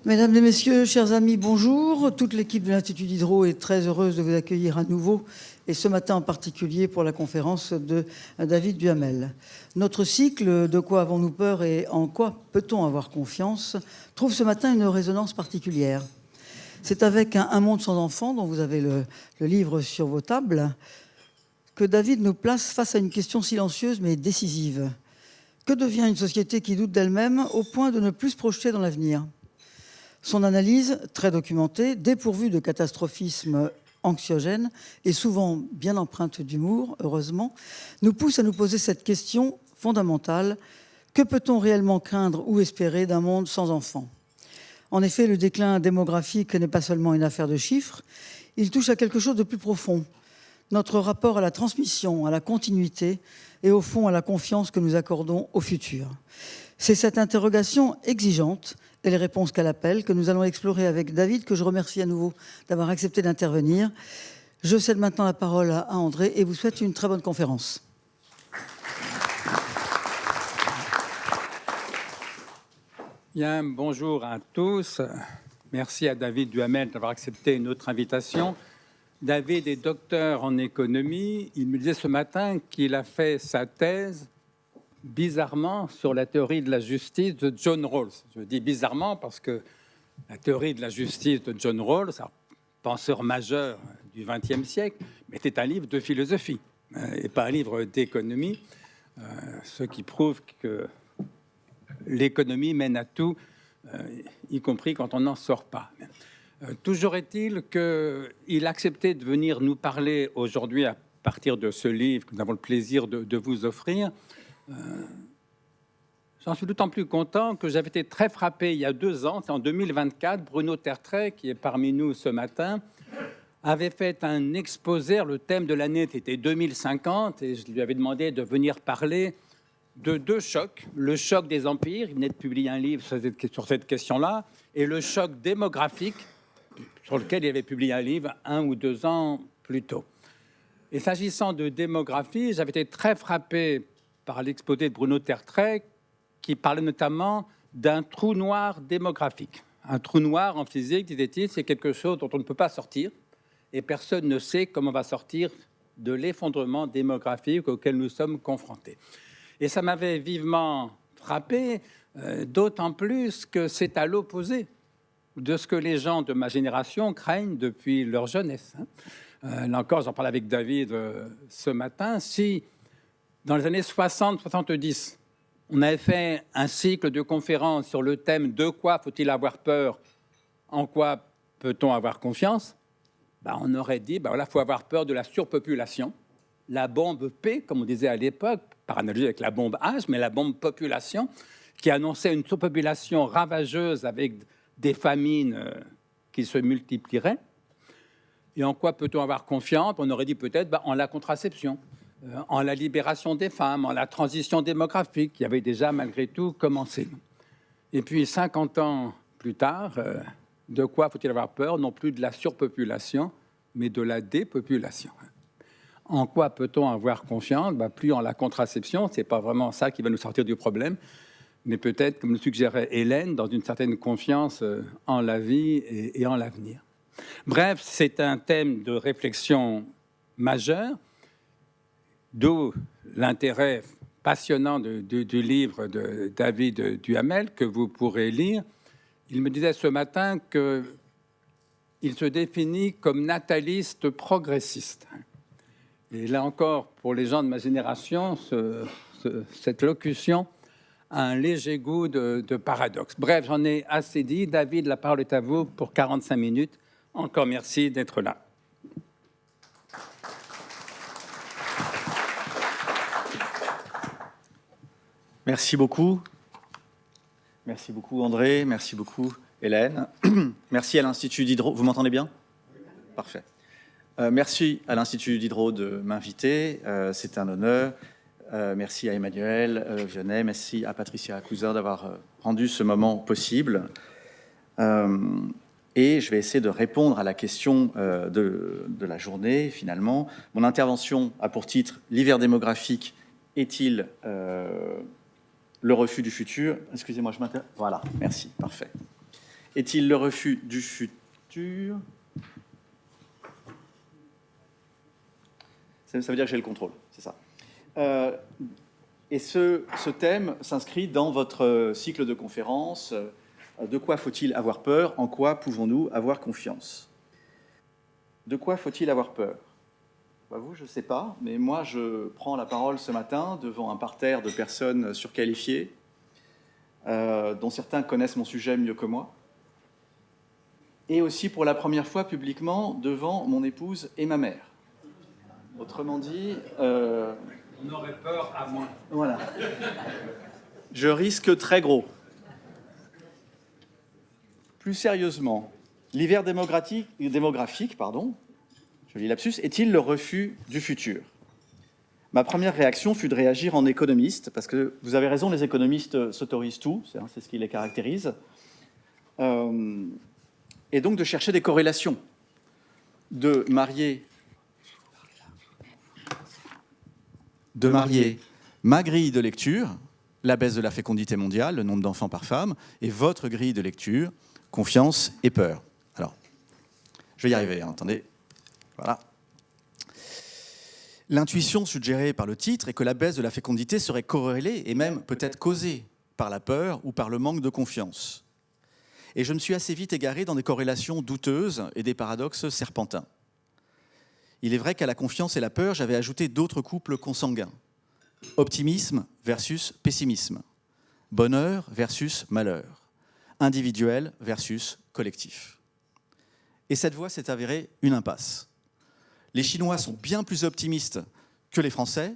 Mesdames et messieurs, chers amis, bonjour. Toute l'équipe de l'Institut Diderot est très heureuse de vous accueillir à nouveau, et ce matin en particulier pour la conférence de David Duhamel. Notre cycle « De quoi avons-nous peur et en quoi peut-on avoir confiance ?» trouve ce matin une résonance particulière. C'est avec Un monde sans enfants, dont vous avez le livre sur vos tables, que David nous place face à une question silencieuse mais décisive. Que devient une société qui doute d'elle-même au point de ne plus se projeter dans l'avenir ? Son analyse, très documentée, dépourvue de catastrophisme anxiogène et souvent bien empreinte d'humour, heureusement, nous pousse à nous poser cette question fondamentale. Que peut-on réellement craindre ou espérer d'un monde sans enfants ? En effet, le déclin démographique n'est pas seulement une affaire de chiffres, il touche à quelque chose de plus profond. Notre rapport à la transmission, à la continuité et au fond à la confiance que nous accordons au futur. C'est cette interrogation exigeante et les réponses qu'elle appelle que nous allons explorer avec David, que je remercie à nouveau d'avoir accepté d'intervenir. Je cède maintenant la parole à André et vous souhaite une très bonne conférence. Bien, bonjour à tous. Merci à David Duhamel d'avoir accepté notre invitation. David est docteur en économie. Il me disait ce matin qu'il a fait sa thèse bizarrement sur la théorie de la justice de John Rawls. Je dis bizarrement parce que la théorie de la justice de John Rawls, un penseur majeur du XXe siècle, était un livre de philosophie et pas un livre d'économie, ce qui prouve que l'économie mène à tout, y compris quand on n'en sort pas. Toujours est-il qu'il a accepté de venir nous parler aujourd'hui à partir de ce livre que nous avons le plaisir de vous offrir. J'en suis d'autant plus content que j'avais été très frappé il y a 2 ans, c'est en 2024, Bruno Tertrais, qui est parmi nous ce matin, avait fait un exposé, le thème de l'année était 2050, et je lui avais demandé de venir parler de 2 chocs, le choc des empires, il venait de publier un livre sur cette question-là, et le choc démographique, sur lequel il avait publié un livre 1 ou 2 ans plus tôt. Et s'agissant de démographie, j'avais été très frappé par l'exposé de Bruno Tertrais, qui parlait notamment d'un trou noir démographique. Un trou noir en physique, disait-il, c'est quelque chose dont on ne peut pas sortir, et personne ne sait comment on va sortir de l'effondrement démographique auquel nous sommes confrontés. Et ça m'avait vivement frappé, d'autant plus que c'est à l'opposé de ce que les gens de ma génération craignent depuis leur jeunesse. Là encore, j'en parle avec David ce matin. Si, dans les années 60-70, on avait fait un cycle de conférences sur le thème « De quoi faut-il avoir peur ? En quoi peut-on avoir confiance ?» on aurait dit, voilà, il faut avoir peur de la surpopulation, la bombe P, comme on disait à l'époque, par analogie avec la bombe H, mais la bombe population, qui annonçait une surpopulation ravageuse avec des famines qui se multiplieraient. Et en quoi peut-on avoir confiance ? On aurait dit peut-être en la contraception, en la libération des femmes, en la transition démographique, qui avait déjà malgré tout commencé. Et puis 50 ans plus tard, de quoi faut-il avoir peur ? Non plus de la surpopulation, mais de la dépopulation. En quoi peut-on avoir confiance ? Plus en la contraception, ce n'est pas vraiment ça qui va nous sortir du problème, mais peut-être, comme le suggérait Hélène, dans une certaine confiance en la vie et en l'avenir. Bref, c'est un thème de réflexion majeur, d'où l'intérêt passionnant du livre de David Duhamel que vous pourrez lire. Il me disait ce matin qu'il se définit comme nataliste progressiste. Et là encore, pour les gens de ma génération, cette locution a un léger goût de paradoxe. Bref, j'en ai assez dit. David, la parole est à vous pour 45 minutes. Encore merci d'être là. Merci beaucoup. Merci beaucoup André, merci beaucoup Hélène. Merci à l'Institut Diderot. Vous m'entendez bien ? Parfait. Merci à l'Institut Diderot de m'inviter, c'est un honneur. Merci à Emmanuel Vionnet, merci à Patricia Cousin d'avoir rendu ce moment possible. Et je vais essayer de répondre à la question de la journée, finalement. Mon intervention a pour titre « L'hiver démographique est-il le refus du futur ?» Excusez-moi, je m'interromps. Voilà, merci, parfait. est-il le refus du futur? Ça veut dire que j'ai le contrôle, c'est ça. Et ce thème s'inscrit dans votre cycle de conférences. De quoi faut-il avoir peur? En quoi pouvons-nous avoir confiance? De quoi faut-il avoir peur? Vous, je ne sais pas, mais moi, je prends la parole ce matin devant un parterre de personnes surqualifiées, dont certains connaissent mon sujet mieux que moi, et aussi pour la première fois publiquement devant mon épouse et ma mère. Autrement dit... On aurait peur à moins. Voilà. Je risque très gros. Plus sérieusement, l'hiver démographique, je lis lapsus, est-il le refus du futur? Ma première réaction fut de réagir en économiste, parce que vous avez raison, les économistes s'autorisent tout, c'est ce qui les caractérise, et donc de chercher des corrélations, de marier ma grille de lecture, la baisse de la fécondité mondiale, le nombre d'enfants par femme, et votre grille de lecture, confiance et peur. Alors, je vais y arriver, hein, attendez. Voilà. L'intuition suggérée par le titre est que la baisse de la fécondité serait corrélée et même peut-être causée par la peur ou par le manque de confiance. Et je me suis assez vite égaré dans des corrélations douteuses et des paradoxes serpentins. Il est vrai qu'à la confiance et la peur, j'avais ajouté d'autres couples consanguins. Optimisme versus pessimisme. Bonheur versus malheur. Individuel versus collectif. Et cette voie s'est avérée une impasse. Les Chinois sont bien plus optimistes que les Français,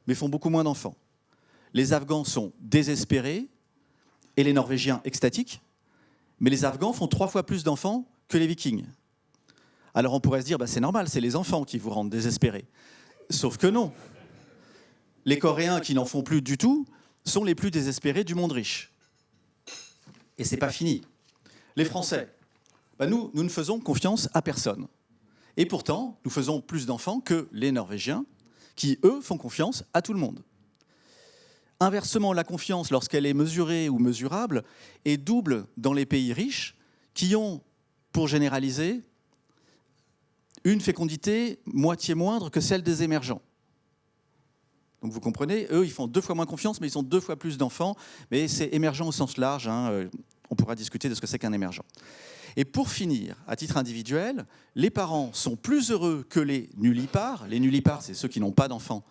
mais font beaucoup moins d'enfants. Les Afghans sont désespérés et les Norvégiens extatiques, mais les Afghans font 3 fois plus d'enfants que les Vikings. Alors on pourrait se dire, c'est normal, c'est les enfants qui vous rendent désespérés. Sauf que non. Les Coréens qui n'en font plus du tout sont les plus désespérés du monde riche. Et c'est pas fini. Les Français, nous ne faisons confiance à personne. Et pourtant, nous faisons plus d'enfants que les Norvégiens, qui, eux, font confiance à tout le monde. Inversement, la confiance, lorsqu'elle est mesurée ou mesurable, est double dans les pays riches, qui ont, pour généraliser, une fécondité moitié moindre que celle des émergents. Donc vous comprenez, eux, ils font 2 fois moins confiance, mais ils ont 2 fois plus d'enfants. Mais c'est émergent au sens large, hein, on pourra discuter de ce que c'est qu'un émergent. Et pour finir, à titre individuel, les parents sont plus heureux que les nullipares. Les nullipares, c'est ceux qui n'ont pas d'enfants,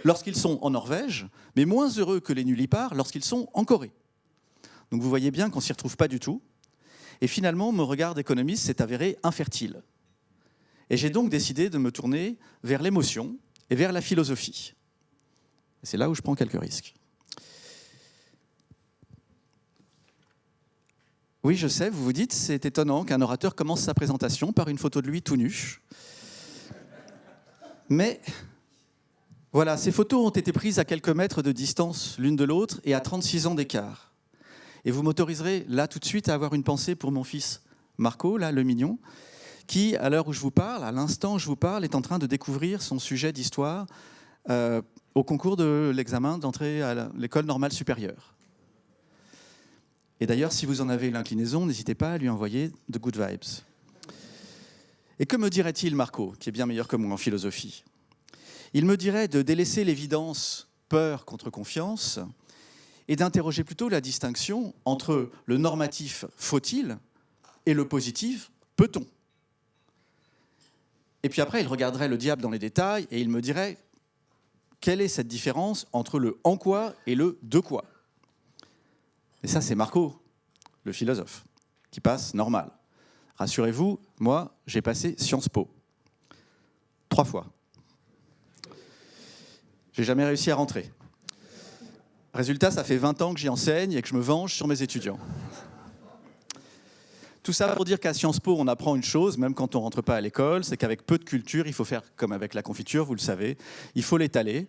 lorsqu'ils sont en Norvège, mais moins heureux que les nullipares lorsqu'ils sont en Corée. Donc vous voyez bien qu'on ne s'y retrouve pas du tout. Et finalement, mon regard d'économiste s'est avéré infertile. Et j'ai donc décidé de me tourner vers l'émotion et vers la philosophie. Et c'est là où je prends quelques risques. Oui, je sais, vous vous dites, c'est étonnant qu'un orateur commence sa présentation par une photo de lui tout nu. Mais voilà, ces photos ont été prises à quelques mètres de distance l'une de l'autre et à 36 ans d'écart. Et vous m'autoriserez là tout de suite à avoir une pensée pour mon fils Marco, là, le mignon, qui, à l'heure où je vous parle, à l'instant où je vous parle, est en train de découvrir son sujet d'histoire au concours de l'examen d'entrée à l'école normale supérieure. Et d'ailleurs, si vous en avez l'inclinaison, n'hésitez pas à lui envoyer de good vibes. Et que me dirait-il, Marco, qui est bien meilleur que moi en philosophie? Il me dirait de délaisser l'évidence peur contre confiance et d'interroger plutôt la distinction entre le normatif faut-il et le positif peut-on. Et puis après, il regarderait le diable dans les détails et il me dirait quelle est cette différence entre le en quoi et le de quoi. Et ça, c'est Marco, le philosophe, qui passe normal. Rassurez-vous, moi, j'ai passé Sciences Po. 3 fois. J'ai jamais réussi à rentrer. Résultat, ça fait 20 ans que j'y enseigne et que je me venge sur mes étudiants. Tout ça pour dire qu'à Sciences Po, on apprend une chose, même quand on ne rentre pas à l'école, c'est qu'avec peu de culture, il faut faire comme avec la confiture, vous le savez, il faut l'étaler.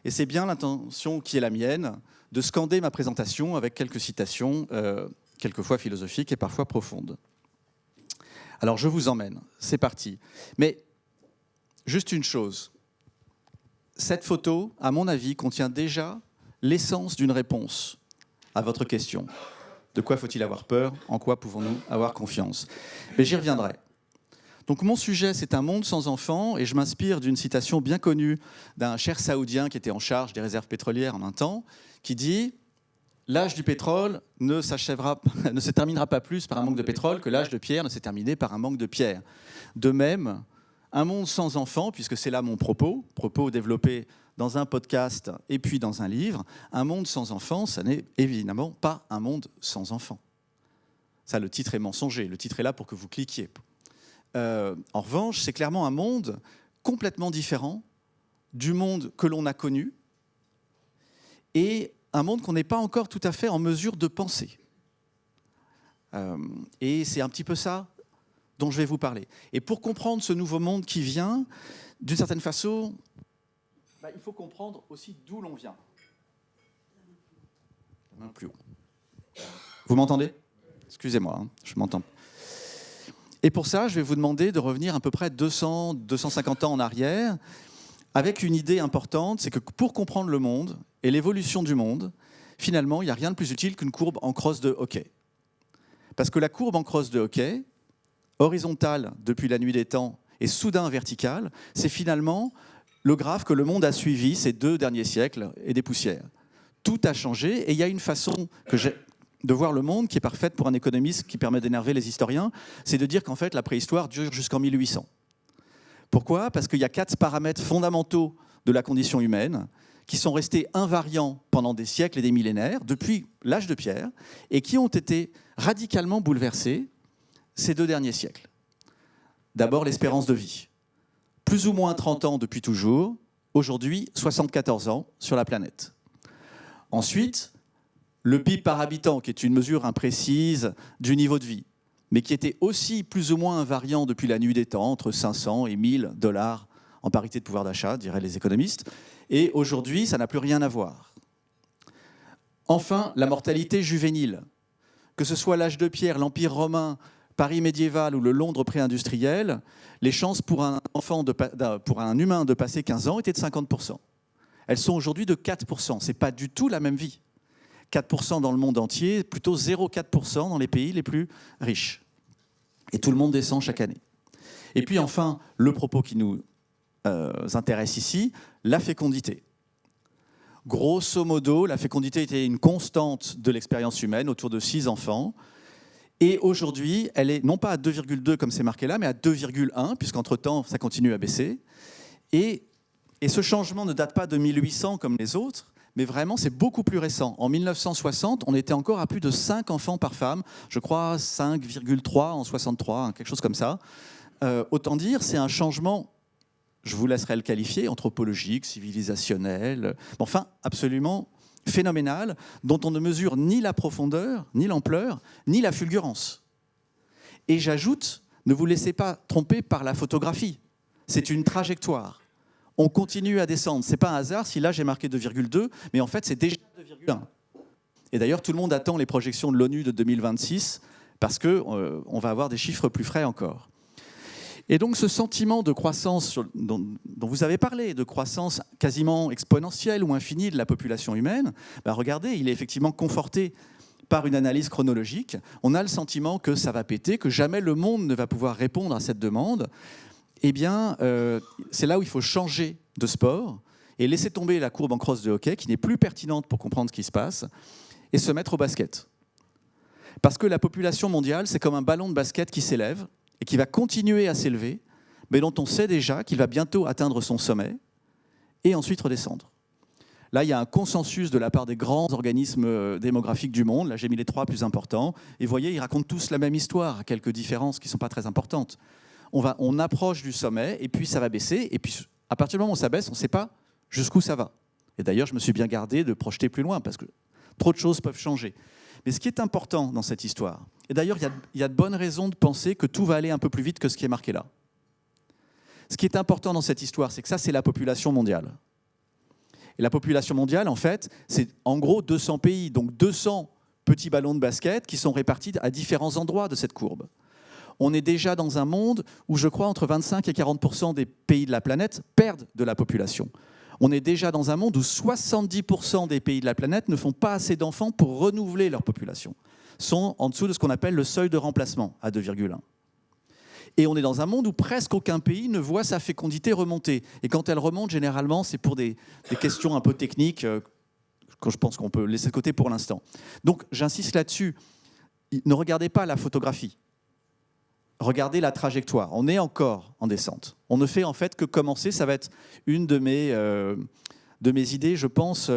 Et c'est bien l'intention qui est la mienne, de scander ma présentation avec quelques citations, quelquefois philosophiques et parfois profondes. Alors je vous emmène, c'est parti. Mais juste une chose, cette photo, à mon avis, contient déjà l'essence d'une réponse à votre question. De quoi faut-il avoir peur? En quoi pouvons-nous avoir confiance? Mais j'y reviendrai. Donc mon sujet, c'est un monde sans enfants, et je m'inspire d'une citation bien connue d'un cheikh saoudien qui était en charge des réserves pétrolières en un temps, qui dit « L'âge du pétrole ne se terminera pas plus par un manque de pétrole que l'âge de pierre ne s'est terminé par un manque de pierre. » De même, un monde sans enfants, puisque c'est là mon propos développé dans un podcast et puis dans un livre, un monde sans enfants, ça n'est évidemment pas un monde sans enfants. Ça, le titre est mensonger, le titre est là pour que vous cliquiez. En revanche, c'est clairement un monde complètement différent du monde que l'on a connu et un monde qu'on n'est pas encore tout à fait en mesure de penser. Et c'est un petit peu ça dont je vais vous parler. Et pour comprendre ce nouveau monde qui vient, d'une certaine façon, il faut comprendre aussi d'où l'on vient. La main plus haut. Vous m'entendez? Excusez-moi, je m'entends. Et pour ça, je vais vous demander de revenir à peu près 200-250 ans en arrière, avec une idée importante, c'est que pour comprendre le monde et l'évolution du monde, finalement, il n'y a rien de plus utile qu'une courbe en crosse de hockey. Parce que la courbe en crosse de hockey, horizontale depuis la nuit des temps et soudain verticale, c'est finalement le graphe que le monde a suivi ces 2 derniers siècles et des poussières. Tout a changé et il y a une façon que j'ai de voir le monde qui est parfaite pour un économiste qui permet d'énerver les historiens, c'est de dire qu'en fait la préhistoire dure jusqu'en 1800. Pourquoi? Parce qu'il y a 4 paramètres fondamentaux de la condition humaine qui sont restés invariants pendant des siècles et des millénaires, depuis l'âge de pierre, et qui ont été radicalement bouleversés ces 2 derniers siècles. D'abord l'espérance de vie. Plus ou moins 30 ans depuis toujours, aujourd'hui 74 ans sur la planète. Ensuite, le PIB par habitant, qui est une mesure imprécise du niveau de vie, mais qui était aussi plus ou moins invariant depuis la nuit des temps, entre 500 et 1000 $, en parité de pouvoir d'achat, diraient les économistes. Et aujourd'hui, ça n'a plus rien à voir. Enfin, la mortalité juvénile. Que ce soit l'âge de pierre, l'Empire romain, Paris médiéval ou le Londres pré-industriel, les chances pour un humain de passer 15 ans étaient de 50%. Elles sont aujourd'hui de 4%. Ce n'est pas du tout la même vie. 4% dans le monde entier, plutôt 0,4% dans les pays les plus riches. Et tout le monde descend chaque année. Et puis enfin, le propos qui nous intéresse ici, la fécondité. Grosso modo, la fécondité était une constante de l'expérience humaine, autour de 6 enfants. Et aujourd'hui, elle est non pas à 2,2 comme c'est marqué là, mais à 2,1, puisqu'entre-temps, ça continue à baisser. Et ce changement ne date pas de 1800 comme les autres, mais vraiment, c'est beaucoup plus récent. En 1960, on était encore à plus de 5 enfants par femme. Je crois 5,3 en 63, quelque chose comme ça. Autant dire, c'est un changement, je vous laisserai le qualifier, anthropologique, civilisationnel, enfin, absolument phénoménal, dont on ne mesure ni la profondeur, ni l'ampleur, ni la fulgurance. Et j'ajoute, ne vous laissez pas tromper par la photographie. C'est une trajectoire. On continue à descendre. Ce n'est pas un hasard si là j'ai marqué 2,2, mais en fait c'est déjà 2,1. Et d'ailleurs tout le monde attend les projections de l'ONU de 2026 parce qu'on va avoir des chiffres plus frais encore. Et donc ce sentiment de croissance dont vous avez parlé, de croissance quasiment exponentielle ou infinie de la population humaine, regardez, il est effectivement conforté par une analyse chronologique. On a le sentiment que ça va péter, que jamais le monde ne va pouvoir répondre à cette demande. Eh bien, c'est là où il faut changer de sport et laisser tomber la courbe en crosse de hockey, qui n'est plus pertinente pour comprendre ce qui se passe, et se mettre au basket. Parce que la population mondiale, c'est comme un ballon de basket qui s'élève et qui va continuer à s'élever, mais dont on sait déjà qu'il va bientôt atteindre son sommet et ensuite redescendre. Là, il y a un consensus de la part des grands organismes démographiques du monde. Là, j'ai mis les 3 plus importants. Et vous voyez, ils racontent tous la même histoire, à quelques différences qui ne sont pas très importantes. On approche du sommet, et puis ça va baisser. Et puis, à partir du moment où ça baisse, on ne sait pas jusqu'où ça va. Et d'ailleurs, je me suis bien gardé de projeter plus loin, parce que trop de choses peuvent changer. Mais ce qui est important dans cette histoire, et d'ailleurs, il y a de bonnes raisons de penser que tout va aller un peu plus vite que ce qui est marqué là. Ce qui est important dans cette histoire, c'est que ça, c'est la population mondiale. Et la population mondiale, en fait, c'est en gros 200 pays, donc 200 petits ballons de basket qui sont répartis à différents endroits de cette courbe. On est déjà dans un monde où, je crois, entre 25 et 40% des pays de la planète perdent de la population. On est déjà dans un monde où 70% des pays de la planète ne font pas assez d'enfants pour renouveler leur population. sont en dessous de ce qu'on appelle le seuil de remplacement, à 2,1. Et on est dans un monde où presque aucun pays ne voit sa fécondité remonter. Et quand elle remonte, généralement, c'est pour des questions un peu techniques que je pense qu'on peut laisser de côté pour l'instant. Donc, j'insiste là-dessus. Ne regardez pas la photographie. Regardez la trajectoire. On est encore en descente. On ne fait en fait que commencer. Ça va être une de mes idées, je pense.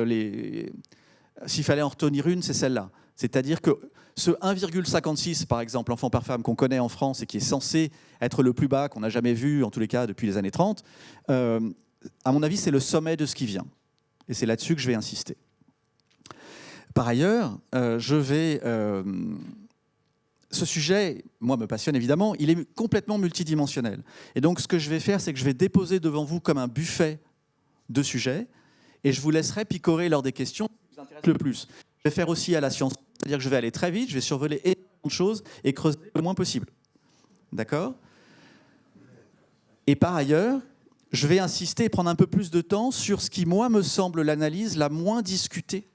S'il fallait en retenir une, c'est celle-là. C'est-à-dire que ce 1,56, par exemple, enfant par femme qu'on connaît en France et qui est censé être le plus bas qu'on n'a jamais vu, en tous les cas depuis les années 30, à mon avis, c'est le sommet de ce qui vient. Et c'est là-dessus que je vais insister. Par ailleurs, ce sujet, moi, me passionne évidemment, il est complètement multidimensionnel. Et donc, ce que je vais faire, c'est que je vais déposer devant vous comme un buffet de sujets et je vous laisserai picorer lors des questions qui vous intéressent le plus. Je vais faire aussi à la science, c'est-à-dire que je vais aller très vite, je vais survoler énormément de choses et creuser le moins possible. D'accord ? Et par ailleurs, je vais insister et prendre un peu plus de temps sur ce qui, moi, me semble l'analyse la moins discutée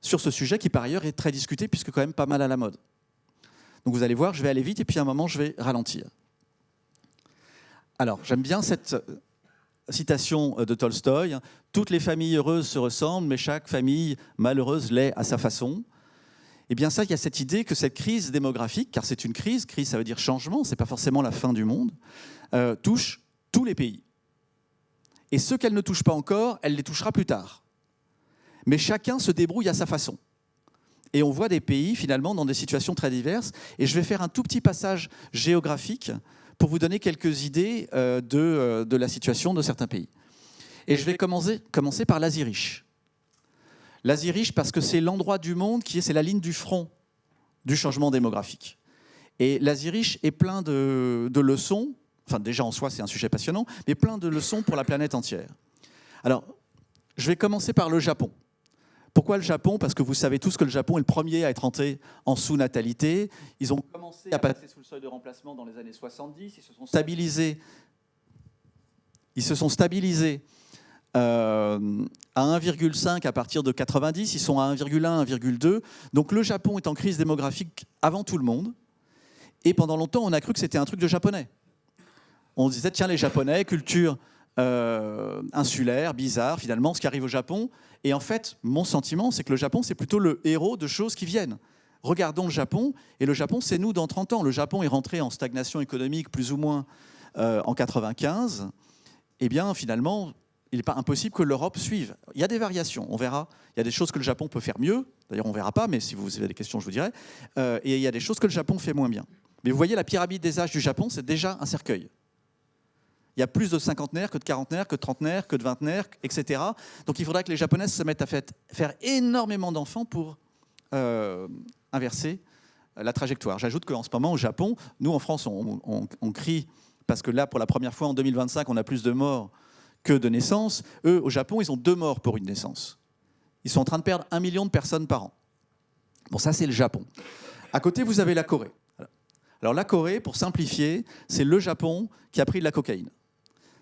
sur ce sujet, qui par ailleurs est très discuté, puisque quand même pas mal à la mode. Donc vous allez voir, je vais aller vite, et puis à un moment, je vais ralentir. Alors, j'aime bien cette citation de Tolstoï. « Toutes les familles heureuses se ressemblent, mais chaque famille malheureuse l'est à sa façon. » Eh bien ça, il y a cette idée que cette crise démographique, car c'est une crise ça veut dire changement, ce n'est pas forcément la fin du monde, touche tous les pays. Et ceux qu'elle ne touche pas encore, elle les touchera plus tard. Mais chacun se débrouille à sa façon. Et on voit des pays, finalement, dans des situations très diverses. Et je vais faire un tout petit passage géographique pour vous donner quelques idées de la situation de certains pays. Et je vais commencer par l'Asie riche. L'Asie riche parce que c'est l'endroit du monde c'est la ligne du front du changement démographique. Et l'Asie riche est plein de leçons, enfin déjà en soi c'est un sujet passionnant, mais plein de leçons pour la planète entière. Alors, je vais commencer par le Japon. Pourquoi le Japon ? Parce que vous savez tous que le Japon est le premier à être entré en sous-natalité. Ils ont commencé à passer sous le seuil de remplacement dans les années 70. Ils se sont stabilisés à 1,5 à partir de 90. Ils sont à 1,1, 1,2. Donc le Japon est en crise démographique avant tout le monde. Et pendant longtemps, on a cru que c'était un truc de Japonais. On disait, tiens, les Japonais, culture insulaire, bizarre, finalement, ce qui arrive au Japon. Et en fait, mon sentiment, c'est que le Japon, c'est plutôt le héros de choses qui viennent. Regardons le Japon, et le Japon, c'est nous dans 30 ans. Le Japon est rentré en stagnation économique, plus ou moins, en 95. Eh bien, finalement, il n'est pas impossible que l'Europe suive. Il y a des variations, on verra. Il y a des choses que le Japon peut faire mieux. D'ailleurs, on ne verra pas, mais si vous avez des questions, je vous dirai. Et il y a des choses que le Japon fait moins bien. Mais vous voyez, la pyramide des âges du Japon, c'est déjà un cercueil. Il y a plus de cinquantenaires que de quarantenaires, que de trentenaires, que de vingtenaires, etc. Donc il faudrait que les Japonaises se mettent à faire énormément d'enfants pour inverser la trajectoire. J'ajoute qu'en ce moment, au Japon, nous en France, on crie, parce que là, pour la première fois en 2025, on a plus de morts que de naissances. Eux, au Japon, ils ont 2 morts pour une naissance. Ils sont en train de perdre 1 million de personnes par an. Bon, ça, c'est le Japon. À côté, vous avez la Corée. Alors la Corée, pour simplifier, c'est le Japon qui a pris de la cocaïne.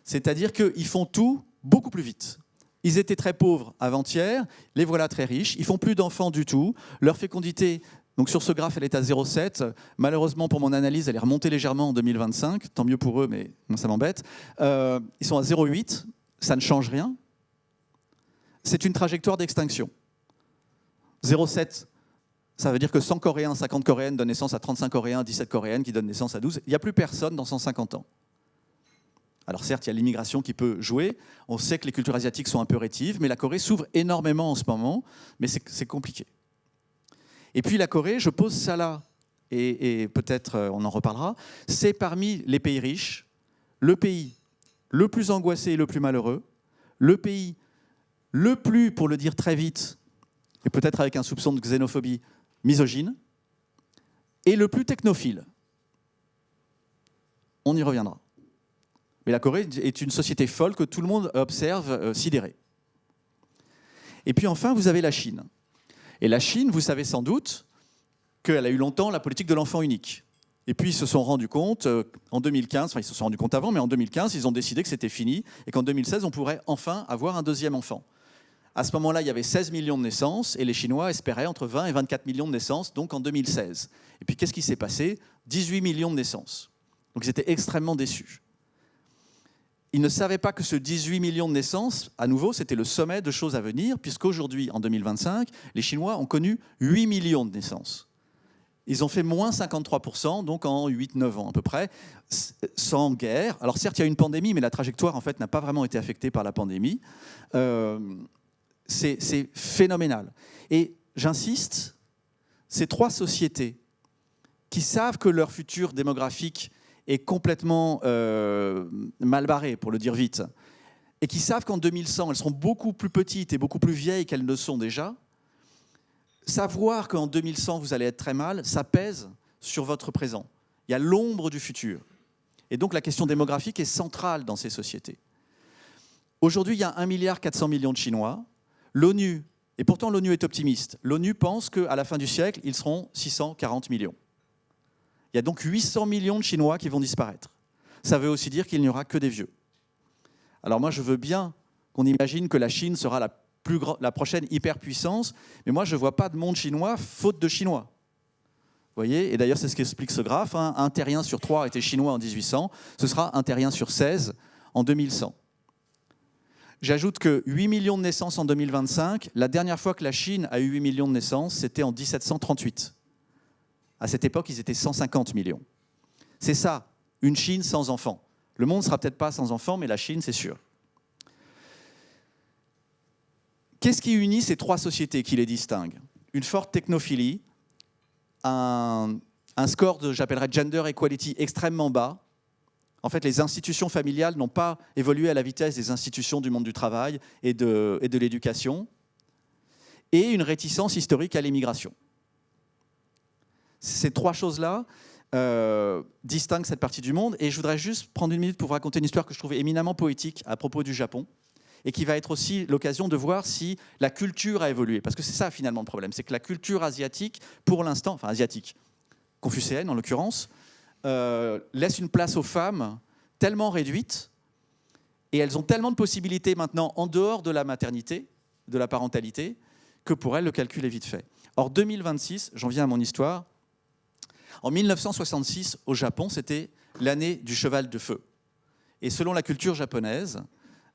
C'est-à-dire qu'ils font tout beaucoup plus vite. Ils étaient très pauvres avant-hier, les voilà très riches, ils font plus d'enfants du tout. Leur fécondité, donc sur ce graphe, elle est à 0,7. Malheureusement, pour mon analyse, elle est remontée légèrement en 2025. Tant mieux pour eux, mais moi, ça m'embête. Ils sont à 0,8, ça ne change rien. C'est une trajectoire d'extinction. 0,7, ça veut dire que 100 Coréens, 50 Coréennes donnent naissance à 35 Coréens, 17 Coréennes qui donnent naissance à 12. Il n'y a plus personne dans 150 ans. Alors certes, il y a l'immigration qui peut jouer. On sait que les cultures asiatiques sont un peu rétives, mais la Corée s'ouvre énormément en ce moment, mais c'est compliqué. Et puis la Corée, je pose ça là, et peut-être on en reparlera, c'est parmi les pays riches, le pays le plus angoissé et le plus malheureux, le pays le plus, pour le dire très vite, et peut-être avec un soupçon de xénophobie, misogyne, et le plus technophile. On y reviendra. Mais la Corée est une société folle que tout le monde observe sidéré. Et puis enfin, vous avez la Chine. Et la Chine, vous savez sans doute qu'elle a eu longtemps la politique de l'enfant unique. Et puis ils se sont rendus compte en 2015, enfin ils se sont rendus compte avant, mais en 2015, ils ont décidé que c'était fini et qu'en 2016, on pourrait enfin avoir un deuxième enfant. À ce moment-là, il y avait 16 millions de naissances et les Chinois espéraient entre 20 et 24 millions de naissances, donc en 2016. Et puis qu'est-ce qui s'est passé? 18 millions de naissances. Donc ils étaient extrêmement déçus. Ils ne savaient pas que ce 18 millions de naissances, à nouveau, c'était le sommet de choses à venir, puisqu'aujourd'hui, en 2025, les Chinois ont connu 8 millions de naissances. Ils ont fait moins 53%, donc en 8-9 ans à peu près, sans guerre. Alors certes, il y a une pandémie, mais la trajectoire, en fait, n'a pas vraiment été affectée par la pandémie. C'est phénoménal. Et j'insiste, ces 3 sociétés qui savent que leur futur démographique est complètement mal barré, pour le dire vite, et qui savent qu'en 2100, elles seront beaucoup plus petites et beaucoup plus vieilles qu'elles ne sont déjà, savoir qu'en 2100, vous allez être très mal, ça pèse sur votre présent. Il y a l'ombre du futur. Et donc la question démographique est centrale dans ces sociétés. Aujourd'hui, il y a 1,4 milliard de Chinois. L'ONU, et pourtant l'ONU est optimiste, l'ONU pense qu'à la fin du siècle, ils seront 640 millions. Il y a donc 800 millions de Chinois qui vont disparaître. Ça veut aussi dire qu'il n'y aura que des vieux. Alors moi, je veux bien qu'on imagine que la Chine sera la prochaine hyperpuissance, mais moi, je ne vois pas de monde chinois faute de Chinois. Vous voyez? Et d'ailleurs, c'est ce qu'explique ce graphe. Hein. Un terrien sur 3 était chinois en 1800, ce sera un terrien sur 16 en 2100. J'ajoute que 8 millions de naissances en 2025, la dernière fois que la Chine a eu 8 millions de naissances, c'était en 1738. À cette époque, ils étaient 150 millions. C'est ça, une Chine sans enfants. Le monde ne sera peut-être pas sans enfants, mais la Chine, c'est sûr. Qu'est-ce qui unit ces 3 sociétés qui les distinguent? Une forte technophilie, un score de, j'appellerais, gender equality extrêmement bas. En fait, les institutions familiales n'ont pas évolué à la vitesse des institutions du monde du travail et de l'éducation. Et une réticence historique à l'immigration. Ces 3 choses-là distinguent cette partie du monde. Et je voudrais juste prendre une minute pour vous raconter une histoire que je trouve éminemment poétique à propos du Japon et qui va être aussi l'occasion de voir si la culture a évolué. Parce que c'est ça finalement le problème, c'est que la culture asiatique, pour l'instant, enfin asiatique, confucéenne en l'occurrence, laisse une place aux femmes tellement réduite et elles ont tellement de possibilités maintenant en dehors de la maternité, de la parentalité, que pour elles le calcul est vite fait. Or 2026, j'en viens à mon histoire, en 1966 au Japon, c'était l'année du cheval de feu. Et selon la culture japonaise,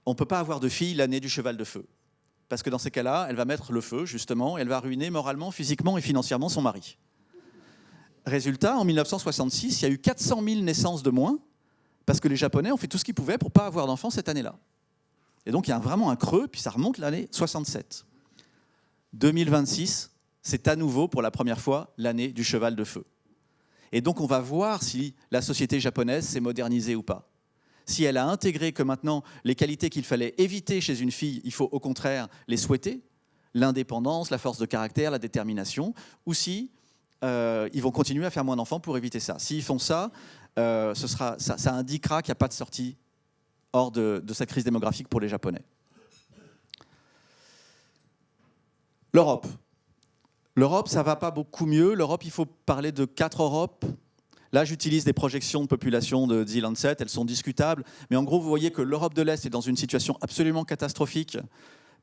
on ne peut pas avoir de fille l'année du cheval de feu. Parce que dans ces cas-là, elle va mettre le feu, justement, et elle va ruiner moralement, physiquement et financièrement son mari. Résultat, en 1966, il y a eu 400 000 naissances de moins, parce que les Japonais ont fait tout ce qu'ils pouvaient pour ne pas avoir d'enfants cette année-là. Et donc il y a vraiment un creux, puis ça remonte l'année 67. 2026, c'est à nouveau, pour la première fois, l'année du cheval de feu. Et donc on va voir si la société japonaise s'est modernisée ou pas. Si elle a intégré que maintenant, les qualités qu'il fallait éviter chez une fille, il faut au contraire les souhaiter, l'indépendance, la force de caractère, la détermination, ou si ils vont continuer à faire moins d'enfants pour éviter ça. S'ils font ça, ça indiquera qu'il n'y a pas de sortie hors de cette crise démographique pour les Japonais. L'Europe. L'Europe, ça ne va pas beaucoup mieux. L'Europe, il faut parler de 4 Europes. Là, j'utilise des projections de population de The Lancet, elles sont discutables. Mais en gros, vous voyez que l'Europe de l'Est est dans une situation absolument catastrophique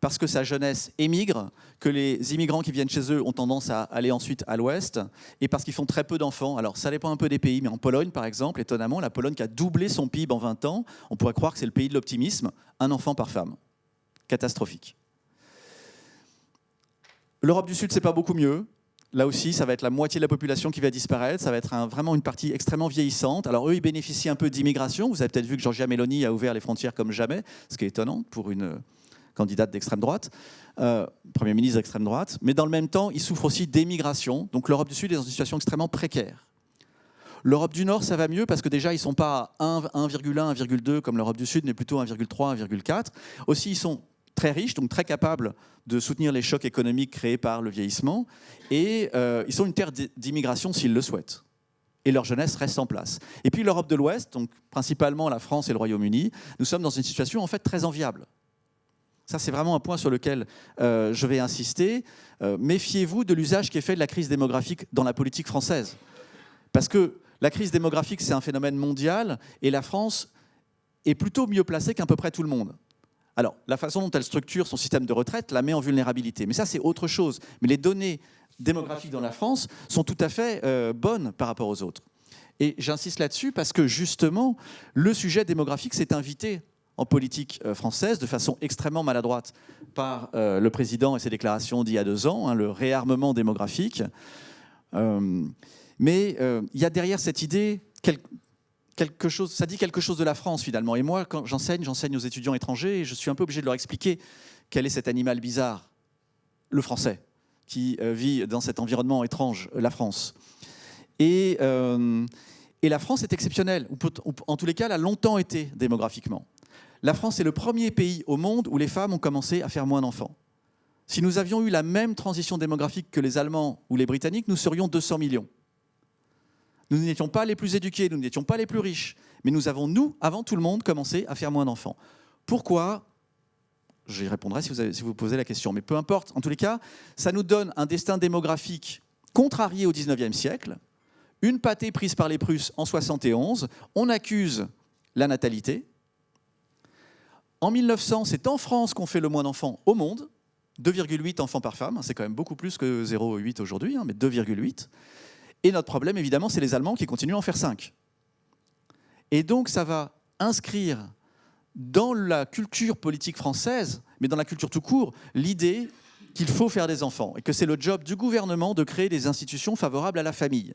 parce que sa jeunesse émigre, que les immigrants qui viennent chez eux ont tendance à aller ensuite à l'Ouest, et parce qu'ils font très peu d'enfants. Alors, ça dépend un peu des pays, mais en Pologne, par exemple, étonnamment, la Pologne qui a doublé son PIB en 20 ans, on pourrait croire que c'est le pays de l'optimisme, 1 enfant par femme. Catastrophique. L'Europe du Sud, c'est pas beaucoup mieux. Là aussi, ça va être la moitié de la population qui va disparaître. Ça va être vraiment une partie extrêmement vieillissante. Alors eux, ils bénéficient un peu d'immigration. Vous avez peut-être vu que Giorgia Meloni a ouvert les frontières comme jamais, ce qui est étonnant pour une candidate d'extrême droite, Premier ministre d'extrême droite. Mais dans le même temps, ils souffrent aussi d'émigration. Donc l'Europe du Sud est dans une situation extrêmement précaire. L'Europe du Nord, ça va mieux parce que déjà, ils ne sont pas à 1,1, 1,2 comme l'Europe du Sud, mais plutôt 1,3, 1,4. Aussi, ils sont très riches, donc très capables de soutenir les chocs économiques créés par le vieillissement. Et ils sont une terre d'immigration s'ils le souhaitent. Et leur jeunesse reste en place. Et puis l'Europe de l'Ouest, donc principalement la France et le Royaume-Uni, nous sommes dans une situation en fait très enviable. Ça, c'est vraiment un point sur lequel je vais insister. Méfiez-vous de l'usage qui est fait de la crise démographique dans la politique française. Parce que la crise démographique, c'est un phénomène mondial, et la France est plutôt mieux placée qu'à peu près tout le monde. Alors, la façon dont elle structure son système de retraite la met en vulnérabilité. Mais ça, c'est autre chose. Mais les données démographiques dans la France sont tout à fait bonnes par rapport aux autres. Et j'insiste là-dessus parce que, justement, le sujet démographique s'est invité en politique française de façon extrêmement maladroite par le président et ses déclarations d'il y a 2 ans, le réarmement démographique. Mais il y a derrière cette idée quelque chose, ça dit quelque chose de la France finalement. Et moi, quand j'enseigne aux étudiants étrangers et je suis un peu obligé de leur expliquer quel est cet animal bizarre, le français, qui vit dans cet environnement étrange, la France. Et la France est exceptionnelle, ou en tous les cas, elle a longtemps été démographiquement. La France est le premier pays au monde où les femmes ont commencé à faire moins d'enfants. Si nous avions eu la même transition démographique que les Allemands ou les Britanniques, nous serions 200 millions. Nous n'étions pas les plus éduqués, nous n'étions pas les plus riches, mais nous avons, nous, avant tout le monde, commencé à faire moins d'enfants. Pourquoi ? J'y répondrai si vous posez la question, mais peu importe. En tous les cas, ça nous donne un destin démographique contrarié au XIXe siècle, une pâtée prise par les Prusses en 71, on accuse la natalité. En 1900, c'est en France qu'on fait le moins d'enfants au monde, 2,8 enfants par femme, c'est quand même beaucoup plus que 0,8 aujourd'hui, mais 2,8. Et notre problème, évidemment, c'est les Allemands qui continuent à en faire 5. Et donc, ça va inscrire dans la culture politique française, mais dans la culture tout court, l'idée qu'il faut faire des enfants et que c'est le job du gouvernement de créer des institutions favorables à la famille.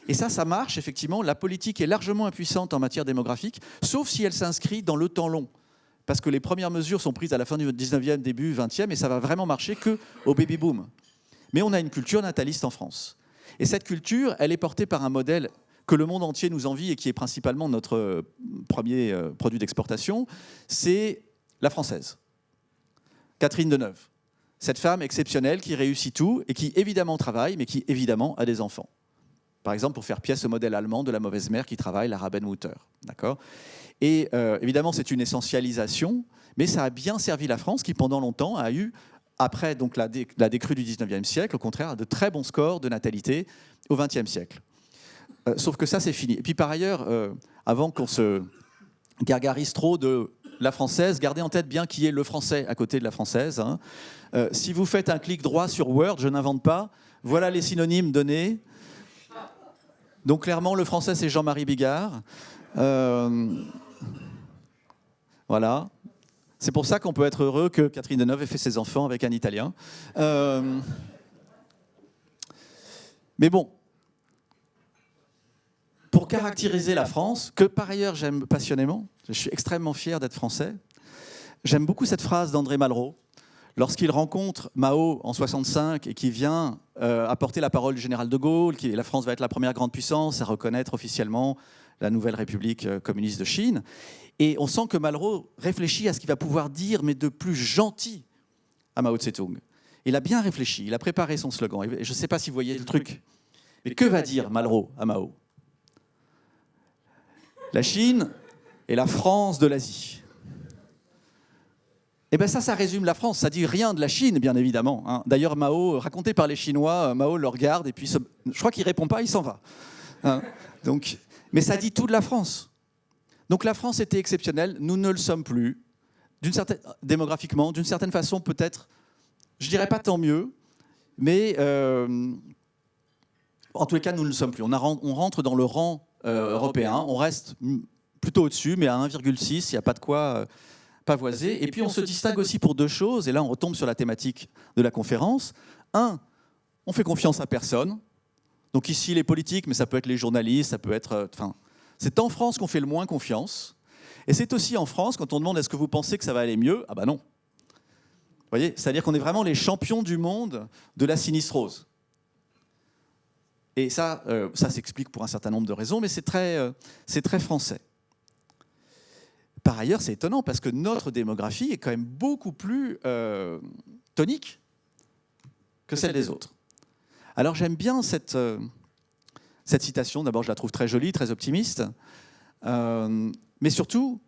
Et ça marche, effectivement. La politique est largement impuissante en matière démographique, sauf si elle s'inscrit dans le temps long. Parce que les premières mesures sont prises à la fin du 19e, début 20e, et ça va vraiment marcher qu'au baby-boom. Mais on a une culture nataliste en France. Et cette culture, elle est portée par un modèle que le monde entier nous envie et qui est principalement notre premier produit d'exportation, c'est la française. Catherine Deneuve. Cette femme exceptionnelle qui réussit tout et qui évidemment travaille, mais qui évidemment a des enfants. Par exemple, pour faire pièce au modèle allemand de la mauvaise mère qui travaille, la Rabenmutter. D'accord ? Et évidemment, c'est une essentialisation, mais ça a bien servi la France qui, pendant longtemps, a eu, après donc, la décrue du 19e siècle, au contraire, de très bons scores de natalité au 20e siècle. Sauf que ça, c'est fini. Et puis par ailleurs, avant qu'on se gargarise trop de la française, gardez en tête bien qui est le français à côté de la française. Hein. Si vous faites un clic droit sur Word, je n'invente pas, voilà les synonymes donnés. Donc clairement, le français, c'est Jean-Marie Bigard. Voilà. C'est pour ça qu'on peut être heureux que Catherine Deneuve ait fait ses enfants avec un Italien. Mais bon, pour caractériser la France, que par ailleurs j'aime passionnément, je suis extrêmement fier d'être français, j'aime beaucoup cette phrase d'André Malraux, lorsqu'il rencontre Mao en 65 et qui vient apporter la parole du général de Gaulle, que la France va être la première grande puissance à reconnaître officiellement la nouvelle République communiste de Chine. Et on sent que Malraux réfléchit à ce qu'il va pouvoir dire, mais de plus gentil à Mao Tse-tung. Il a bien réfléchi, il a préparé son slogan. Et je ne sais pas si vous voyez le truc. Mais que va dire Malraux à Mao ? La Chine est la France de l'Asie. Et bien ça résume la France. Ça dit rien de la Chine, bien évidemment. Hein. D'ailleurs, Mao, raconté par les Chinois, Mao le regarde et puis je crois qu'il ne répond pas, il s'en va. Hein. Donc, mais ça dit tout de la France. Donc la France était exceptionnelle, nous ne le sommes plus. Démographiquement, d'une certaine façon, peut-être, je ne dirais pas tant mieux, mais en tous les cas, nous ne le sommes plus. On rentre dans le rang européen, on reste plutôt au-dessus, mais à 1,6, il n'y a pas de quoi pavoiser. Et puis on se distingue aussi pour 2 choses, et là on retombe sur la thématique de la conférence. 1, on fait confiance à personne. Donc ici, les politiques, mais ça peut être les journalistes, ça peut être... c'est en France qu'on fait le moins confiance. Et c'est aussi en France, quand on demande est-ce que vous pensez que ça va aller mieux ? Ah bah non. Vous voyez ? C'est-à-dire qu'on est vraiment les champions du monde de la sinistrose. Et ça s'explique pour un certain nombre de raisons, mais c'est très français. Par ailleurs, c'est étonnant parce que notre démographie est quand même beaucoup plus tonique que celle des autres. Alors j'aime bien cette citation. D'abord, je la trouve très jolie, très optimiste. Mais surtout,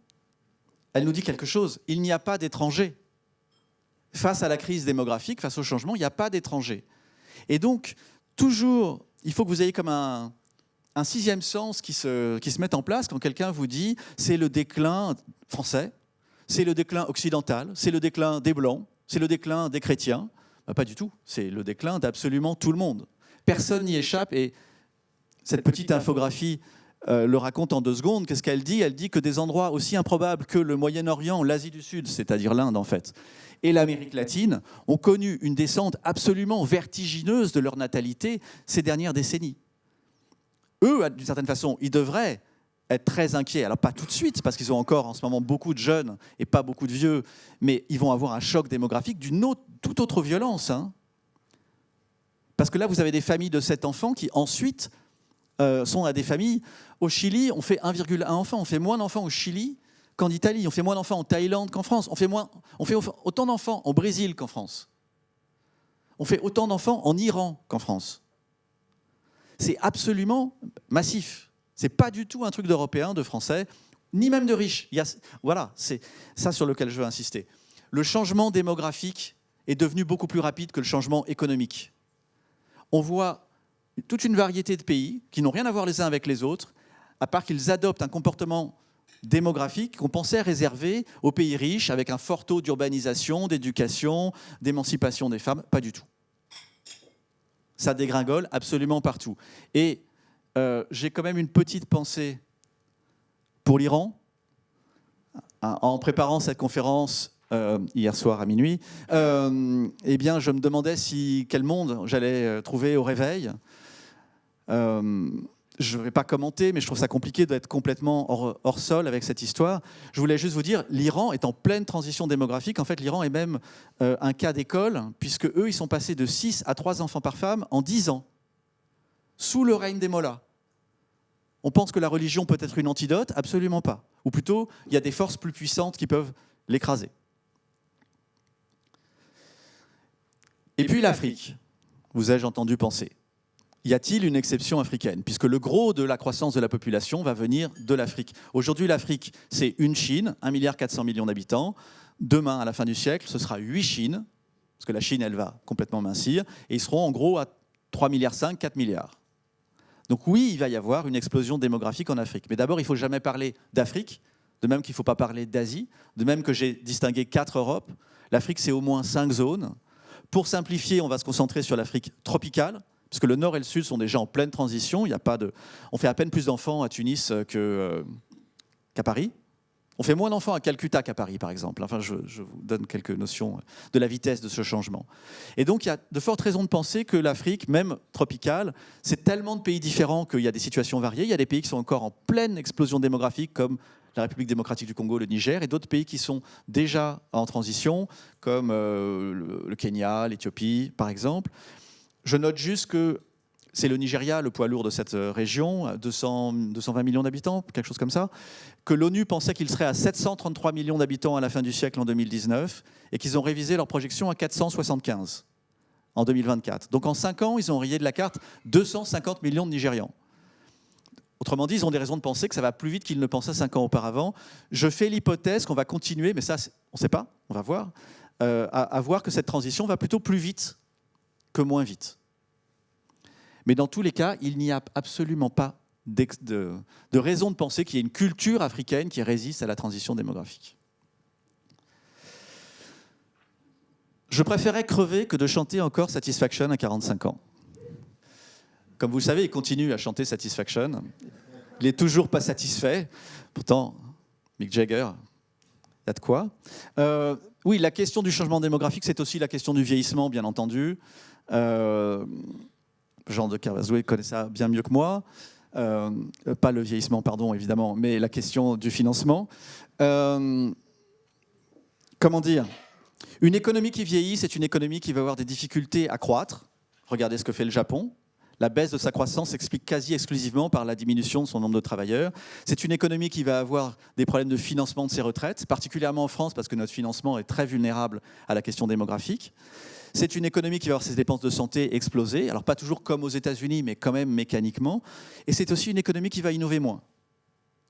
elle nous dit quelque chose. Il n'y a pas d'étrangers. Face à la crise démographique, face au changement, il n'y a pas d'étrangers. Et donc, toujours, il faut que vous ayez comme un 6e sens qui se mette en place quand quelqu'un vous dit c'est le déclin français, c'est le déclin occidental, c'est le déclin des Blancs, c'est le déclin des chrétiens. Pas du tout, c'est le déclin d'absolument tout le monde. Personne n'y échappe, et cette petite infographie le raconte en 2 secondes. Qu'est-ce qu'elle dit? Elle dit que des endroits aussi improbables que le Moyen-Orient, l'Asie du Sud, c'est-à-dire l'Inde en fait, et l'Amérique latine, ont connu une descente absolument vertigineuse de leur natalité ces dernières décennies. Eux, d'une certaine façon, ils devraient être très inquiets. Alors pas tout de suite, parce qu'ils ont encore en ce moment beaucoup de jeunes et pas beaucoup de vieux, mais ils vont avoir un choc démographique d'une toute autre violence. Hein. Parce que là, vous avez des familles de 7 enfants qui ensuite sont à des familles. Au Chili, on fait 1,1 enfant. On fait moins d'enfants au Chili qu'en Italie. On fait moins d'enfants en Thaïlande qu'en France. On fait autant d'enfants au Brésil qu'en France. On fait autant d'enfants en Iran qu'en France. C'est absolument massif. Ce n'est pas du tout un truc d'Européens, de Français, ni même de riches. Voilà, c'est ça sur lequel je veux insister. Le changement démographique est devenu beaucoup plus rapide que le changement économique. On voit toute une variété de pays qui n'ont rien à voir les uns avec les autres, à part qu'ils adoptent un comportement démographique qu'on pensait réservé aux pays riches, avec un fort taux d'urbanisation, d'éducation, d'émancipation des femmes. Pas du tout. Ça dégringole absolument partout. Et j'ai quand même une petite pensée pour l'Iran. En préparant cette conférence hier soir à minuit, eh bien, je me demandais quel monde j'allais trouver au réveil. Je ne vais pas commenter, mais je trouve ça compliqué d'être complètement hors sol avec cette histoire. Je voulais juste vous dire, l'Iran est en pleine transition démographique. En fait, l'Iran est même un cas d'école, puisque eux, ils sont passés de 6 à 3 enfants par femme en 10 ans, sous le règne des mollahs. On pense que la religion peut être une antidote? Absolument pas. Ou plutôt, il y a des forces plus puissantes qui peuvent l'écraser. Et puis l'Afrique, vous ai-je entendu penser? Y a-t-il une exception africaine? Puisque le gros de la croissance de la population va venir de l'Afrique. Aujourd'hui, l'Afrique, c'est une Chine, 1,4 milliard d'habitants. Demain, à la fin du siècle, ce sera 8 Chines, parce que la Chine, elle va complètement mincir, et ils seront en gros à 3,5 milliards, 4 milliards. Donc oui, il va y avoir une explosion démographique en Afrique. Mais d'abord, il ne faut jamais parler d'Afrique, de même qu'il ne faut pas parler d'Asie, de même que j'ai distingué 4 Europes. L'Afrique, c'est au moins 5 zones. Pour simplifier, on va se concentrer sur l'Afrique tropicale, parce que le nord et le sud sont déjà en pleine transition. On fait à peine plus d'enfants à Tunis qu'à Paris. On fait moins d'enfants à Calcutta qu'à Paris, par exemple. Enfin, je vous donne quelques notions de la vitesse de ce changement. Et donc, il y a de fortes raisons de penser que l'Afrique, même tropicale, c'est tellement de pays différents qu'il y a des situations variées. Il y a des pays qui sont encore en pleine explosion démographique, comme la République démocratique du Congo, le Niger, et d'autres pays qui sont déjà en transition, comme le Kenya, l'Éthiopie, par exemple. Je note juste que c'est le Nigeria, le poids lourd de cette région, 220 millions d'habitants, quelque chose comme ça, que l'ONU pensait qu'il serait à 733 millions d'habitants à la fin du siècle en 2019, et qu'ils ont révisé leur projection à 475 en 2024. Donc en 5 ans, ils ont rayé de la carte 250 millions de Nigérians. Autrement dit, ils ont des raisons de penser que ça va plus vite qu'ils ne pensaient 5 ans auparavant. Je fais l'hypothèse qu'on va continuer, mais ça, on ne sait pas, on va voir, à voir que cette transition va plutôt plus vite que moins vite. Mais dans tous les cas, il n'y a absolument pas de raison de penser qu'il y ait une culture africaine qui résiste à la transition démographique. Je préférais crever que de chanter encore Satisfaction à 45 ans. Comme vous le savez, il continue à chanter Satisfaction. Il n'est toujours pas satisfait. Pourtant, Mick Jagger, il y a de quoi. Oui, la question du changement démographique, c'est aussi la question du vieillissement, bien entendu. Jean de Carvazoué connaît ça bien mieux que moi. Pas le vieillissement, pardon, évidemment, mais la question du financement. Comment dire? Une économie qui vieillit, c'est une économie qui va avoir des difficultés à croître. Regardez ce que fait le Japon. La baisse de sa croissance s'explique quasi exclusivement par la diminution de son nombre de travailleurs. C'est une économie qui va avoir des problèmes de financement de ses retraites, particulièrement en France, parce que notre financement est très vulnérable à la question démographique. C'est une économie qui va avoir ses dépenses de santé exploser, alors pas toujours comme aux États-Unis, mais quand même mécaniquement. Et c'est aussi une économie qui va innover moins.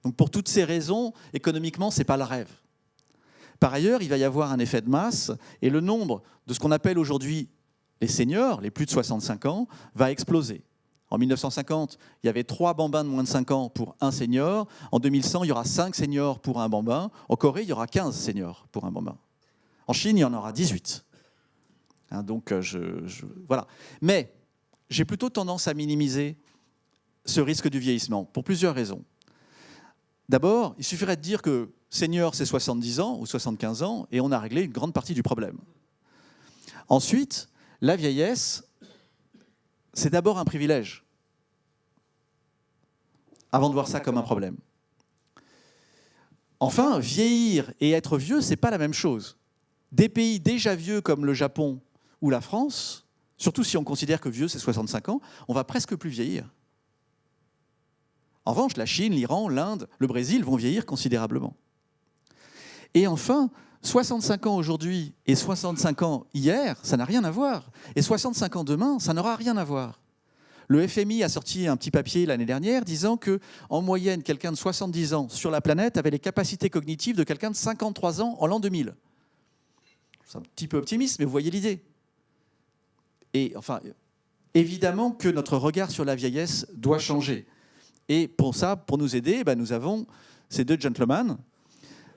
Donc pour toutes ces raisons, économiquement, ce n'est pas le rêve. Par ailleurs, il va y avoir un effet de masse, et le nombre de ce qu'on appelle aujourd'hui les seniors, les plus de 65 ans, va exploser. En 1950, il y avait 3 bambins de moins de 5 ans pour un senior. En 2100, il y aura 5 seniors pour un bambin. En Corée, il y aura 15 seniors pour un bambin. En Chine, il y en aura 18. Hein, donc, voilà. Mais j'ai plutôt tendance à minimiser ce risque du vieillissement, pour plusieurs raisons. D'abord, il suffirait de dire que senior, c'est 70 ans ou 75 ans, et on a réglé une grande partie du problème. Ensuite, la vieillesse, c'est d'abord un privilège, avant de voir ça comme un problème. Enfin, vieillir et être vieux, ce n'est pas la même chose. Des pays déjà vieux comme le Japon ou la France, surtout si on considère que vieux, c'est 65 ans, on va presque plus vieillir. En revanche, la Chine, l'Iran, l'Inde, le Brésil vont vieillir considérablement. Et enfin, 65 ans aujourd'hui et 65 ans hier, ça n'a rien à voir. Et 65 ans demain, ça n'aura rien à voir. Le FMI a sorti un petit papier l'année dernière disant qu'en moyenne, quelqu'un de 70 ans sur la planète avait les capacités cognitives de quelqu'un de 53 ans en l'an 2000. C'est un petit peu optimiste, mais vous voyez l'idée. Et enfin, évidemment que notre regard sur la vieillesse doit changer. Et pour ça, pour nous aider, nous avons ces 2 gentlemen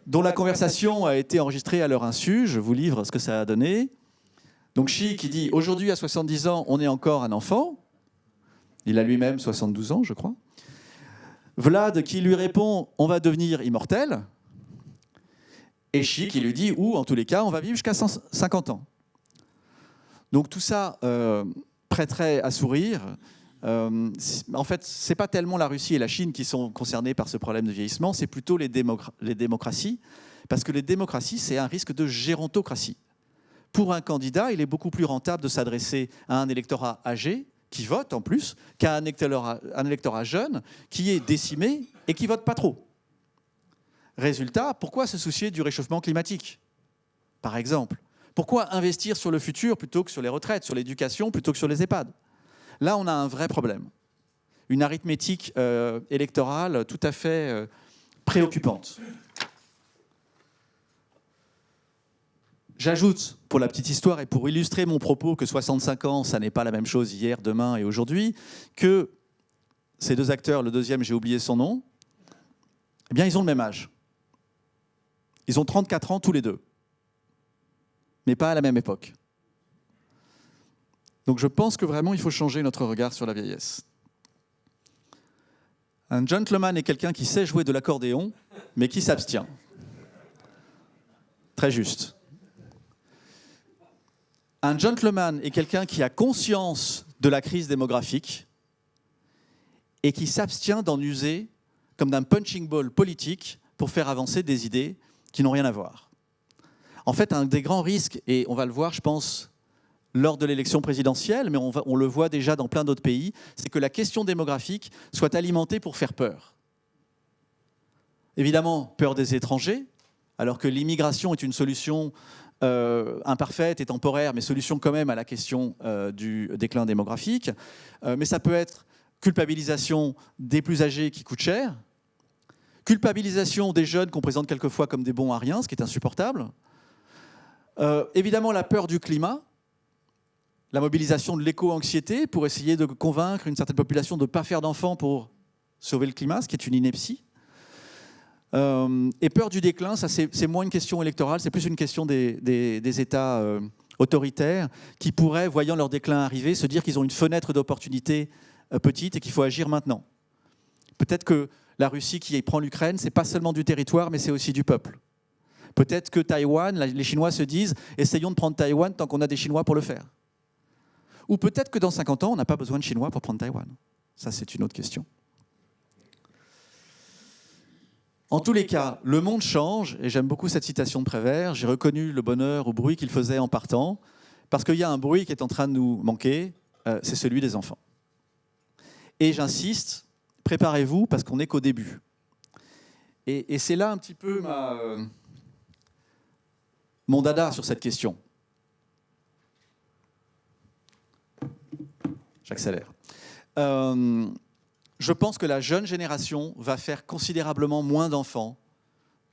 dont la conversation a été enregistrée à leur insu. Je vous livre ce que ça a donné. Donc Xi qui dit « Aujourd'hui, à 70 ans, on est encore un enfant ». Il a lui-même 72 ans, je crois. Vlad qui lui répond « On va devenir immortel ». Et Xi qui lui dit « Ou, en tous les cas, on va vivre jusqu'à 150 ans ». Donc tout ça prêterait à sourire. En fait, ce n'est pas tellement la Russie et la Chine qui sont concernées par ce problème de vieillissement, c'est plutôt les démocraties, parce que les démocraties, c'est un risque de gérontocratie. Pour un candidat, il est beaucoup plus rentable de s'adresser à un électorat âgé, qui vote en plus, qu'à un électorat jeune, qui est décimé et qui ne vote pas trop. Résultat, pourquoi se soucier du réchauffement climatique, par exemple ? Pourquoi investir sur le futur plutôt que sur les retraites, sur l'éducation plutôt que sur les EHPAD ? Là, on a un vrai problème. Une arithmétique électorale tout à fait préoccupante. J'ajoute, pour la petite histoire et pour illustrer mon propos que 65 ans, ça n'est pas la même chose hier, demain et aujourd'hui, que ces 2 acteurs, le deuxième, j'ai oublié son nom, eh bien, ils ont le même âge. Ils ont 34 ans tous les 2, mais pas à la même époque. Donc je pense que vraiment, il faut changer notre regard sur la vieillesse. Un gentleman est quelqu'un qui sait jouer de l'accordéon, mais qui s'abstient. Très juste. Un gentleman est quelqu'un qui a conscience de la crise démographique et qui s'abstient d'en user comme d'un punching ball politique pour faire avancer des idées qui n'ont rien à voir. En fait, un des grands risques, et on va le voir, je pense, lors de l'élection présidentielle, mais on le voit déjà dans plein d'autres pays, c'est que la question démographique soit alimentée pour faire peur. Évidemment, peur des étrangers, alors que l'immigration est une solution imparfaite et temporaire, mais solution quand même à la question du déclin démographique. Mais ça peut être culpabilisation des plus âgés qui coûtent cher, culpabilisation des jeunes qu'on présente quelquefois comme des bons à rien, ce qui est insupportable. Évidemment, la peur du climat, la mobilisation de l'éco-anxiété pour essayer de convaincre une certaine population de ne pas faire d'enfants pour sauver le climat, ce qui est une ineptie. Et peur du déclin, ça c'est moins une question électorale, c'est plus une question des États autoritaires qui pourraient, voyant leur déclin arriver, se dire qu'ils ont une fenêtre d'opportunité petite et qu'il faut agir maintenant. Peut-être que la Russie qui prend l'Ukraine, c'est pas seulement du territoire, mais c'est aussi du peuple. Peut-être que Taïwan, les Chinois se disent « essayons de prendre Taïwan tant qu'on a des Chinois pour le faire ». Ou peut-être que dans 50 ans, on n'a pas besoin de Chinois pour prendre Taïwan. Ça, c'est une autre question. En tous les cas, le monde change, et j'aime beaucoup cette citation de Prévert. J'ai reconnu le bonheur au bruit qu'il faisait en partant, parce qu'il y a un bruit qui est en train de nous manquer, c'est celui des enfants. Et j'insiste, préparez-vous, parce qu'on n'est qu'au début. Et c'est là un petit peu mon dada sur cette question. J'accélère. Je pense que la jeune génération va faire considérablement moins d'enfants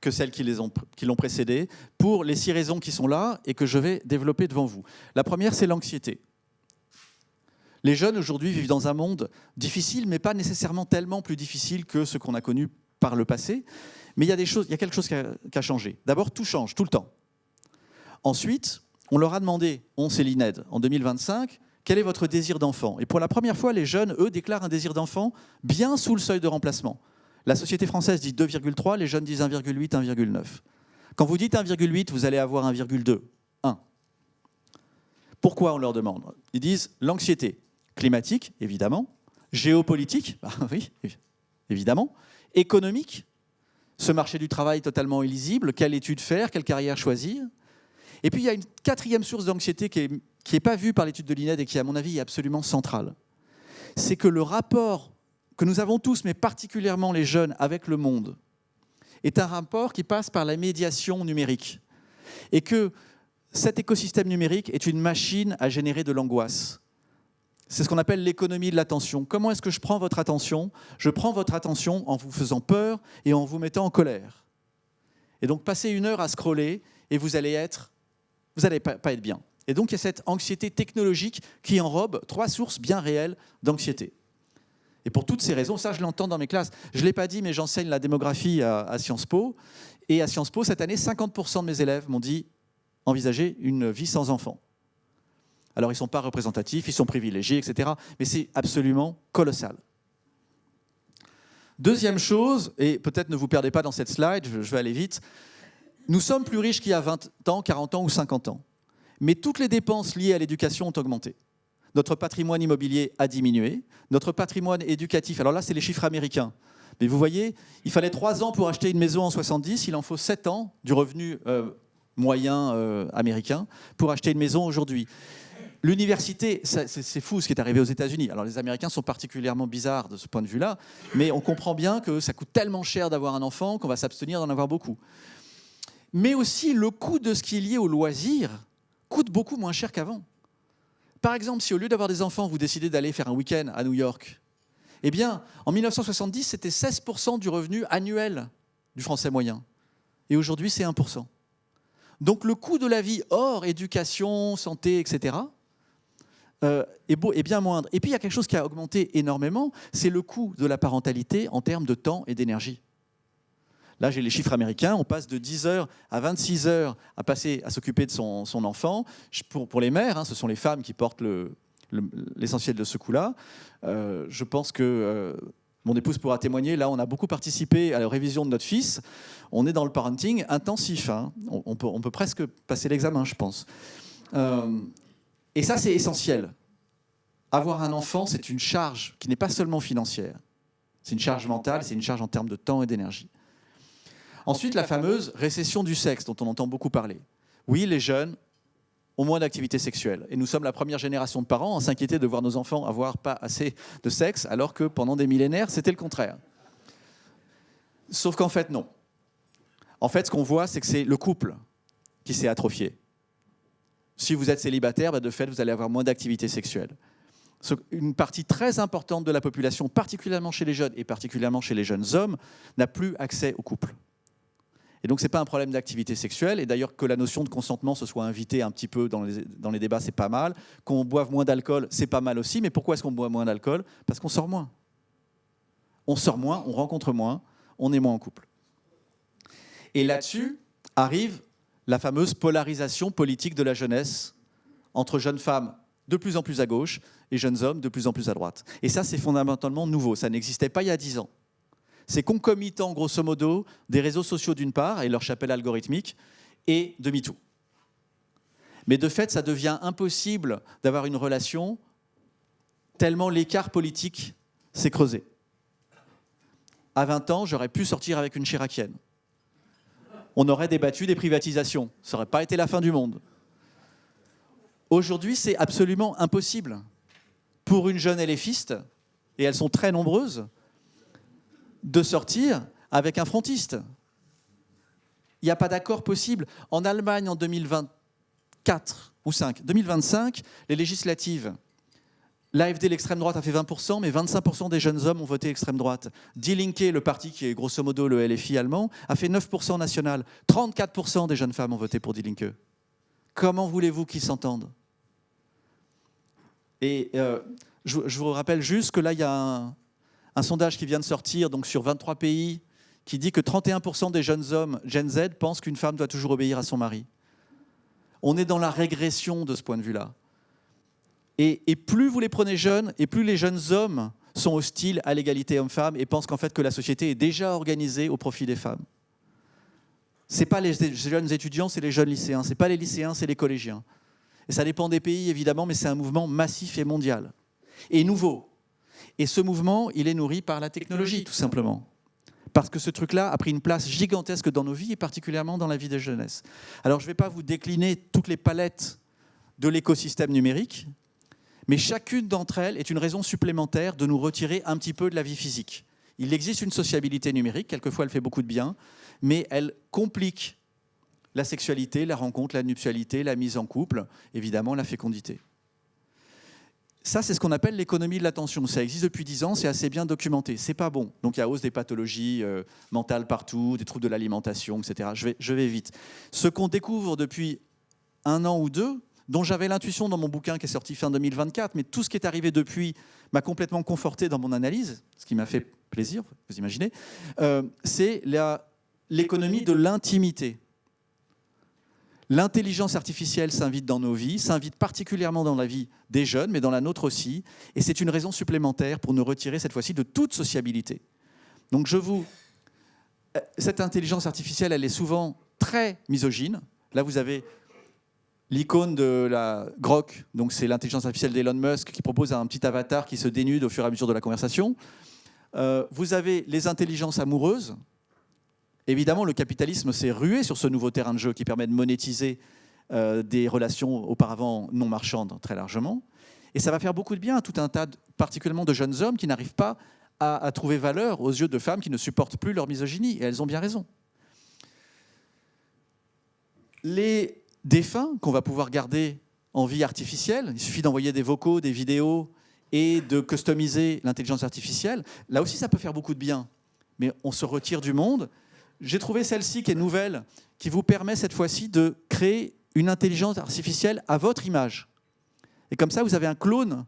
que celles qui l'ont précédée, pour les 6 raisons qui sont là et que je vais développer devant vous. La première, c'est l'anxiété. Les jeunes aujourd'hui vivent dans un monde difficile, mais pas nécessairement tellement plus difficile que ce qu'on a connu par le passé. Mais il y a quelque chose qui a changé. D'abord, tout change, tout le temps. Ensuite, on leur a demandé, c'est l'INED, en 2025, quel est votre désir d'enfant? Et pour la première fois, les jeunes, eux, déclarent un désir d'enfant bien sous le seuil de remplacement. La société française dit 2,3, les jeunes disent 1,8, 1,9. Quand vous dites 1,8, vous allez avoir 1,2, 1. Pourquoi on leur demande? Ils disent l'anxiété climatique, évidemment, géopolitique, oui, évidemment, économique, ce marché du travail totalement illisible, quelle étude faire, quelle carrière choisir. Et puis il y a une quatrième source d'anxiété qui n'est pas vue par l'étude de l'INED et qui, à mon avis, est absolument centrale. C'est que le rapport que nous avons tous, mais particulièrement les jeunes, avec le monde, est un rapport qui passe par la médiation numérique. Et que cet écosystème numérique est une machine à générer de l'angoisse. C'est ce qu'on appelle l'économie de l'attention. Comment est-ce que je prends votre attention? Je prends votre attention en vous faisant peur et en vous mettant en colère. Et donc, passez 1 heure à scroller et vous allez pas être bien. Et donc, il y a cette anxiété technologique qui enrobe 3 sources bien réelles d'anxiété. Et pour toutes ces raisons, ça, je l'entends dans mes classes. Je ne l'ai pas dit, mais j'enseigne la démographie à Sciences Po. Et à Sciences Po, cette année, 50% de mes élèves m'ont dit envisager une vie sans enfant. Alors, ils ne sont pas représentatifs, ils sont privilégiés, etc. Mais c'est absolument colossal. Deuxième chose, et peut-être ne vous perdez pas dans cette slide, je vais aller vite. Nous sommes plus riches qu'il y a 20 ans, 40 ans ou 50 ans. Mais toutes les dépenses liées à l'éducation ont augmenté. Notre patrimoine immobilier a diminué. Notre patrimoine éducatif, alors là, c'est les chiffres américains. Mais vous voyez, il fallait 3 ans pour acheter une maison en 70, il en faut 7 ans du revenu moyen américain pour acheter une maison aujourd'hui. L'université, c'est fou ce qui est arrivé aux États-Unis. Alors les Américains sont particulièrement bizarres de ce point de vue-là, mais on comprend bien que ça coûte tellement cher d'avoir un enfant qu'on va s'abstenir d'en avoir beaucoup. Mais aussi, le coût de ce qui est lié au loisir coûte beaucoup moins cher qu'avant. Par exemple, si au lieu d'avoir des enfants, vous décidez d'aller faire un week-end à New York, eh bien, en 1970, c'était 16% du revenu annuel du Français moyen. Et aujourd'hui, c'est 1%. Donc le coût de la vie hors éducation, santé, etc., est bien moindre. Et puis il y a quelque chose qui a augmenté énormément, c'est le coût de la parentalité en termes de temps et d'énergie. Là, j'ai les chiffres américains, on passe de 10 heures à 26 heures à s'occuper de son enfant. Pour les mères, ce sont les femmes qui portent l'essentiel de ce coût-là. Je pense que mon épouse pourra témoigner, là on a beaucoup participé à la révision de notre fils. On est dans le parenting intensif, on peut presque passer l'examen, je pense. Et ça, c'est essentiel. Avoir un enfant, c'est une charge qui n'est pas seulement financière. C'est une charge mentale, c'est une charge en termes de temps et d'énergie. Ensuite, la fameuse récession du sexe, dont on entend beaucoup parler. Oui, les jeunes ont moins d'activité sexuelle. Et nous sommes la première génération de parents à s'inquiéter de voir nos enfants avoir pas assez de sexe, alors que pendant des millénaires, c'était le contraire. Sauf qu'en fait, non. En fait, ce qu'on voit, c'est que c'est le couple qui s'est atrophié. Si vous êtes célibataire, de fait, vous allez avoir moins d'activité sexuelle. Une partie très importante de la population, particulièrement chez les jeunes et particulièrement chez les jeunes hommes, n'a plus accès au couple. Et donc, ce n'est pas un problème d'activité sexuelle. Et d'ailleurs, que la notion de consentement se soit invitée un petit peu dans les débats, c'est pas mal. Qu'on boive moins d'alcool, c'est pas mal aussi. Mais pourquoi est-ce qu'on boit moins d'alcool? Parce qu'on sort moins. On sort moins, on rencontre moins, on est moins en couple. Et là-dessus arrive la fameuse polarisation politique de la jeunesse entre jeunes femmes de plus en plus à gauche et jeunes hommes de plus en plus à droite. Et ça, c'est fondamentalement nouveau. Ça n'existait pas il y a 10 ans. C'est concomitant, grosso modo, des réseaux sociaux d'une part, et leur chapelle algorithmique, et de MeToo. Mais de fait, ça devient impossible d'avoir une relation tellement l'écart politique s'est creusé. À 20 ans, j'aurais pu sortir avec une chiraquienne. On aurait débattu des privatisations. Ça n'aurait pas été la fin du monde. Aujourd'hui, c'est absolument impossible. Pour une jeune LFiste, et elles sont très nombreuses, de sortir avec un frontiste. Il n'y a pas d'accord possible. En Allemagne, en 2024 ou 2025, les législatives, l'AfD, l'extrême droite, a fait 20%, mais 25% des jeunes hommes ont voté extrême droite. Die Linke, le parti qui est grosso modo le LFI allemand, a fait 9% national. 34% des jeunes femmes ont voté pour Die Linke. Comment voulez-vous qu'ils s'entendent? Et je vous rappelle juste que là, il y a un sondage qui vient de sortir donc sur 23 pays qui dit que 31% des jeunes hommes Gen Z pensent qu'une femme doit toujours obéir à son mari. On est dans la régression de ce point de vue-là. Et plus vous les prenez jeunes, et plus les jeunes hommes sont hostiles à l'égalité homme-femme et pensent qu'en fait que la société est déjà organisée au profit des femmes. Ce n'est pas les jeunes étudiants, c'est les jeunes lycéens. Ce n'est pas les lycéens, c'est les collégiens. Et ça dépend des pays, évidemment, mais c'est un mouvement massif et mondial. Et nouveau. Et ce mouvement, il est nourri par la technologie, tout simplement. Parce que ce truc-là a pris une place gigantesque dans nos vies, et particulièrement dans la vie des jeunesses. Alors, je ne vais pas vous décliner toutes les palettes de l'écosystème numérique, mais chacune d'entre elles est une raison supplémentaire de nous retirer un petit peu de la vie physique. Il existe une sociabilité numérique, quelquefois elle fait beaucoup de bien, mais elle complique la sexualité, la rencontre, la nuptialité, la mise en couple, évidemment la fécondité. Ça, c'est ce qu'on appelle l'économie de l'attention. Ça existe depuis 10 ans, c'est assez bien documenté. C'est pas bon. Donc il y a hausse des pathologies mentales partout, des troubles de l'alimentation, etc. Je vais vite. Ce qu'on découvre depuis 1 an ou 2, dont j'avais l'intuition dans mon bouquin qui est sorti fin 2024, mais tout ce qui est arrivé depuis m'a complètement conforté dans mon analyse, ce qui m'a fait plaisir, vous imaginez, c'est l'économie de l'intimité. L'intelligence artificielle s'invite dans nos vies, s'invite particulièrement dans la vie des jeunes, mais dans la nôtre aussi, et c'est une raison supplémentaire pour nous retirer cette fois-ci de toute sociabilité. Donc cette intelligence artificielle, elle est souvent très misogyne. Là, vous avez l'icône de la Grok, donc c'est l'intelligence artificielle d'Elon Musk qui propose un petit avatar qui se dénude au fur et à mesure de la conversation. Vous avez les intelligences amoureuses. Évidemment, le capitalisme s'est rué sur ce nouveau terrain de jeu qui permet de monétiser des relations auparavant non marchandes très largement. Et ça va faire beaucoup de bien à tout un tas, particulièrement de jeunes hommes qui n'arrivent pas à trouver valeur aux yeux de femmes qui ne supportent plus leur misogynie. Et elles ont bien raison. Les défunts qu'on va pouvoir garder en vie artificielle, il suffit d'envoyer des vocaux, des vidéos et de customiser l'intelligence artificielle. Là aussi, ça peut faire beaucoup de bien. Mais on se retire du monde. J'ai trouvé celle-ci qui est nouvelle, qui vous permet cette fois-ci de créer une intelligence artificielle à votre image. Et comme ça, vous avez un clone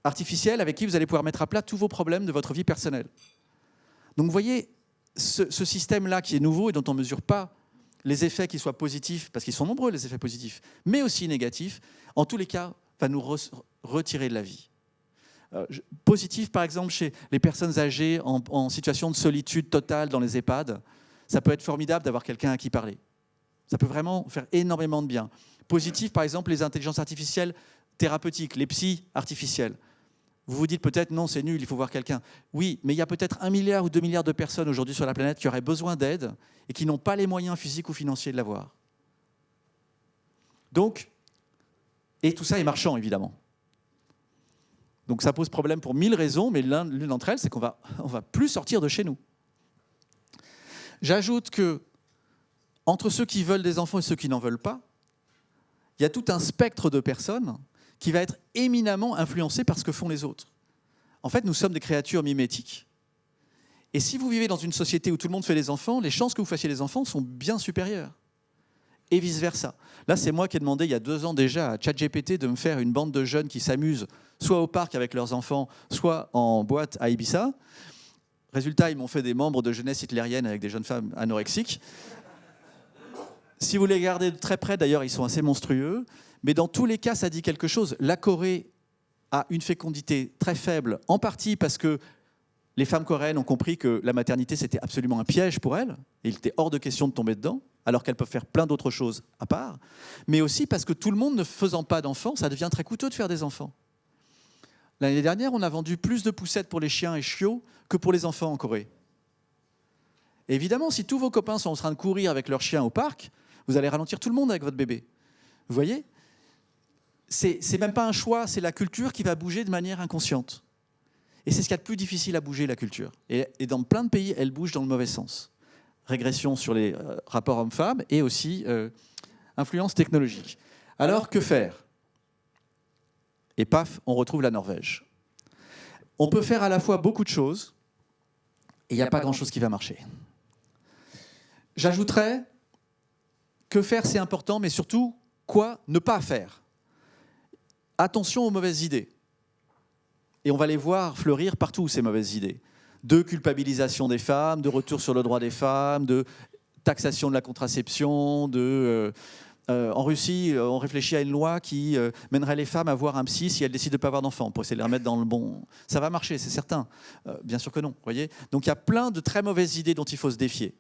artificiel avec qui vous allez pouvoir mettre à plat tous vos problèmes de votre vie personnelle. Donc vous voyez, ce système-là qui est nouveau et dont on ne mesure pas les effets qui soient positifs, parce qu'ils sont nombreux les effets positifs, mais aussi négatifs, en tous les cas, va nous retirer de la vie. Positif, par exemple, chez les personnes âgées en situation de solitude totale dans les EHPAD, ça peut être formidable d'avoir quelqu'un à qui parler. Ça peut vraiment faire énormément de bien. Positif, par exemple, les intelligences artificielles thérapeutiques, les psys artificiels. Vous vous dites peut-être, non, c'est nul, il faut voir quelqu'un. Oui, mais il y a peut-être 1 milliard ou 2 milliards de personnes aujourd'hui sur la planète qui auraient besoin d'aide et qui n'ont pas les moyens physiques ou financiers de l'avoir. Donc, et tout ça est marchand, évidemment. Donc ça pose problème pour 1000 raisons, mais l'une d'entre elles, c'est qu'on va plus sortir de chez nous. J'ajoute que entre ceux qui veulent des enfants et ceux qui n'en veulent pas, il y a tout un spectre de personnes qui va être éminemment influencé par ce que font les autres. En fait, nous sommes des créatures mimétiques. Et si vous vivez dans une société où tout le monde fait des enfants, les chances que vous fassiez des enfants sont bien supérieures. Et vice-versa. Là, c'est moi qui ai demandé il y a 2 ans déjà à ChatGPT de me faire une bande de jeunes qui s'amusent soit au parc avec leurs enfants, soit en boîte à Ibiza. Résultat, ils m'ont fait des membres de jeunesse hitlérienne avec des jeunes femmes anorexiques. Si vous les regardez de très près, d'ailleurs, ils sont assez monstrueux. Mais dans tous les cas, ça dit quelque chose. La Corée a une fécondité très faible, en partie parce que les femmes coréennes ont compris que la maternité, c'était absolument un piège pour elles. Et il était hors de question de tomber dedans, alors qu'elles peuvent faire plein d'autres choses à part. Mais aussi parce que tout le monde ne faisant pas d'enfants, ça devient très coûteux de faire des enfants. L'année dernière, on a vendu plus de poussettes pour les chiens et chiots que pour les enfants en Corée. Et évidemment, si tous vos copains sont en train de courir avec leurs chiens au parc, vous allez ralentir tout le monde avec votre bébé. Vous voyez ? C'est même pas un choix, c'est la culture qui va bouger de manière inconsciente. Et c'est ce qu'il y a de plus difficile à bouger, la culture. Et dans plein de pays, elle bouge dans le mauvais sens. Régression sur les rapports hommes-femmes et aussi influence technologique. Alors, que faire ? Et paf, on retrouve la Norvège. On peut faire à la fois beaucoup de choses, et il n'y a pas grand-chose qui va marcher. J'ajouterais, que faire, c'est important, mais surtout, quoi ne pas faire ? Attention aux mauvaises idées. Et on va les voir fleurir partout, ces mauvaises idées. De culpabilisation des femmes, de retour sur le droit des femmes, de taxation de la contraception, en Russie, on réfléchit à une loi qui mènerait les femmes à voir un psy si elles décident de ne pas avoir d'enfants, pour essayer de les remettre dans le bon... Ça va marcher, c'est certain. Bien sûr que non, voyez. Donc il y a plein de très mauvaises idées dont il faut se défier.